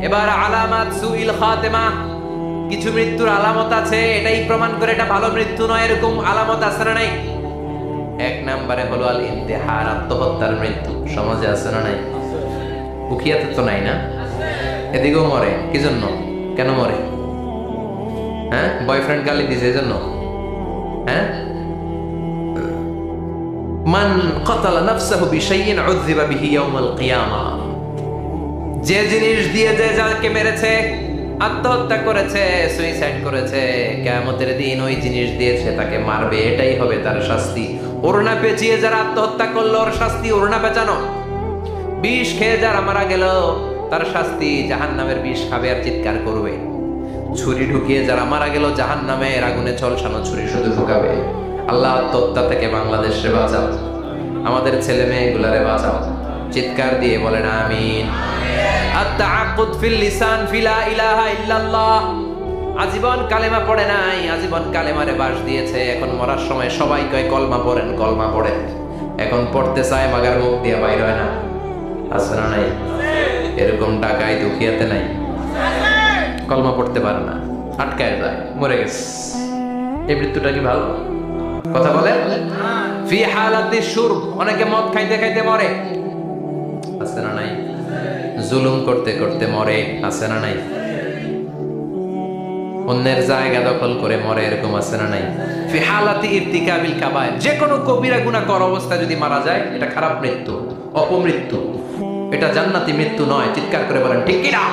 এবার আলামাত সুইল খাতিমা, কিছু মৃত্যুর আলামত আছে, এটাই প্রমাণ করে এটা ভালো মৃত্যু নয়, এরকম আলামত আছে না নাই? এক নম্বরে হলো আল ইন্তেহার, আত্মহত্যার মৃত্যু। সমাজে আছে না নাই? উখিয়াতে তো নাই না? এদিকেও মরে, কি জন্য? কেন মরে? হ্যাঁ, বয়ফ্রেন্ড গালি দিয়েছে এজন্য? হ্যাঁ, মান ক্বাতালা নাফসাহু বিশাইইন উযযিবা বিহি ইয়াউমাল কিয়ামা। যে জিনিস দিয়ে যে যাকে মেরেছে, আত্মহত্যা করেছে, সুইসাইড করেছে, কিয়ামতের দিন ওই জিনিস দিয়েছে তাকে মারবে, এটাই হবে তার শাস্তি। ওড়না পেঁচিয়ে যারা আত্মহত্যা করলো, ওর শাস্তি ওড়না পেঁচানো। বিষ খেয়ে যারা মারা গেল, তার শাস্তি জাহান্নামের বিষ খাবে আর চিৎকার করবে। ছুরি ঢুকিয়ে যারা মারা গেল, জাহান্নামের আগুনে ঝলসানো ছুরি শুধু ঢুকাবে। আল্লাহ আত্মহত্যা থেকে বাংলাদেশে বাঁচাও, আমাদের ছেলে মেয়েগুলারে বাঁচাও। চিৎকার দিয়ে বলেন আমিন। আত-তাআক্কুদ ফিল লিসান ফি লা ইলাহা ইল্লাল্লাহ। আজীবন কালেমা পড়ে নাই, আজীবন কালেমারে বাস দিয়েছে, এখন মরার সময় সবাই কয় কলমা পড়েন, কলমা পড়েন। এখন পড়তে চায়, মাগার মুখ দিয়ে বাইর হয় না। আছে না নাই? এরকম টাকায় দুখিয়াতে নাই, কলমা পড়তে পারে না, আটকায় যায়, মরে গেছে। এই মৃত্যুটা কি ভালো? কথা বলে। ফি হালাতি শুরব, অনেকে মদ খাইতে খাইতে মরে। আছে না নাই? জুলুম করতে করতে মরে। আছে না নাই? অন্যের জায়গা দখল করে মরে, এরকম আছে না নাই? ফি হালাতি ইরতিকাবিল কাবায়ের, যে কোনো কবিরা গুনাহ করা অবস্থায় যদি মারা যায়, এটা খারাপ মৃত্যু, অপমৃত্যু, এটা জান্নাতি মৃত্যু নয়। চিৎকার করে বলেন ঠিক কি না?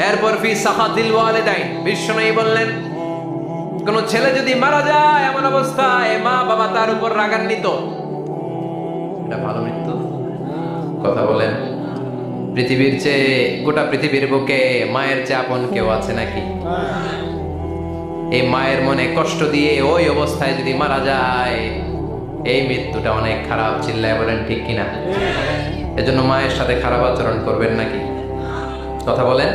এরপর ফি সাখাতিল ওয়ালিদাইন, বিশ্বনবী বললেন কোন ছেলে যদি মারা যায় এমন অবস্থায় মা বাবা তার উপর রাগান্বিত, এটা ভালো মৃত্যু? কথা বলেন। পৃথিবীর চেয়ে, গোটা পৃথিবীর বুকে মায়ের চেয়ে আপন কেউ আছে নাকি? এই মায়ের মনে কষ্ট দিয়ে ওই অবস্থায় যদি মারা যায়, এই মৃত্যুটা অনেক খারাপ। চিল্লায় বলেন ঠিক কিনা? এজন্য মায়ের সাথে খারাপ আচরণ করবেন নাকি? কথা বলেন।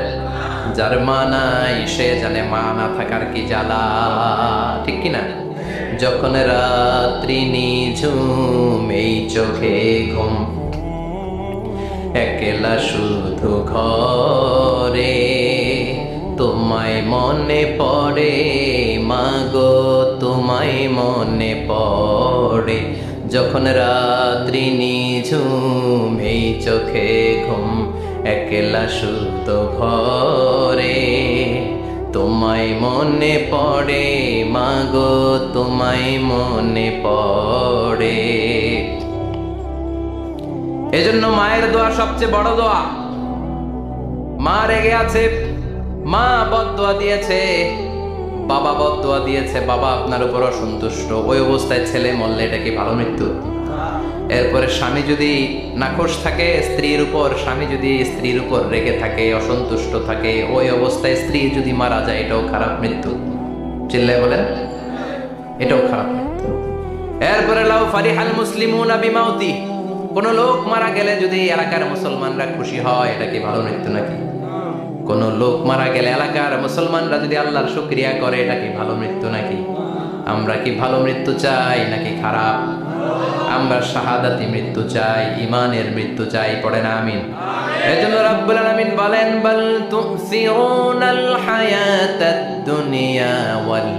যার মা নাই সে জানে মা না থাকার কি জ্বালা, ঠিক কিনা? যখন রাত্রি নিঝুম, এই চোখে ঘুম, একলা শুধু ঘরে, তোমায় মনে পড়ে মাগো, তোমায় মনে পড়ে। যখন রাত্রি নিঝুম, এই চোখে ঘুম, একলা শুধু ঘরে, তোমায় মনে পড়ে মাগো, তোমায় মনে পড়ে। এজন্য মায়ের দোয়া সবচেয়ে বড় দোয়া। মা রেগে আছে, মা বদদোয়া দিয়েছে, বাবা বদদোয়া দিয়েছে, বাবা আপনার উপর অসন্তুষ্ট, ওই অবস্থায় ছেলে মরলে এটা কি ভালো মৃত্যু? এরপরে স্বামী যদি নাখোশ থাকে স্ত্রীর উপর, স্বামী যদি স্ত্রীর উপর রেগে থাকে, অসন্তুষ্ট থাকে, ওই অবস্থায় স্ত্রী যদি মারা যায়, এটাও খারাপ মৃত্যু। চিল্লায় বলেন, এটাও খারাপ মৃত্যু। এরপরে লাউ ফারিহাল মুসলিমুনা বিমাউতি, কোন লোক মারা গেলে যদি এলাকার মুসলমানরা খুশি হয়, এটা কি ভালো মৃত্যু নাকি? কোন লোক মারা গেলে এলাকার মুসলমানরা যদি আল্লাহর শুকরিয়া করে, এটা কি ভালো মৃত্যু নাকি? আমরা কি ভালো মৃত্যু চাই নাকি খারাপ? আমরা শাহাদাতি মৃত্যু চাই, ঈমানের মৃত্যু চাই। পড়েন আমিন। এজন্য রাব্বুল আলামিন বলেন, বাল তুসিরুনাল হায়াতাদ দুনিয়া ওয়াল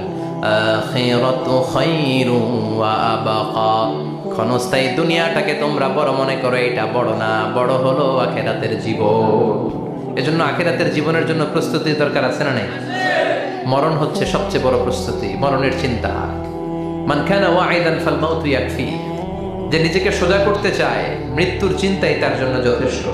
আখিরাতু খায়রুন ওয়া আবকা। ক্ষণস্থায়ী দুনিয়াটাকে তোমরা বড় মনে করো, এটা বড় না, বড় হলো আখিরাতের জীবন। এজন্য আখিরাতের জীবনের জন্য প্রস্তুতি দরকার, আছে না নাই? মরণ হচ্ছে সবচেয়ে বড় প্রস্তুতি, মরণের চিন্তা। মান কানা ওয়াইদান ফাল মাউতু ইয়াকফি, যে নিজেকে সোজা করতে চায়, মৃত্যুর চিন্তাই তার জন্য যথেষ্ট।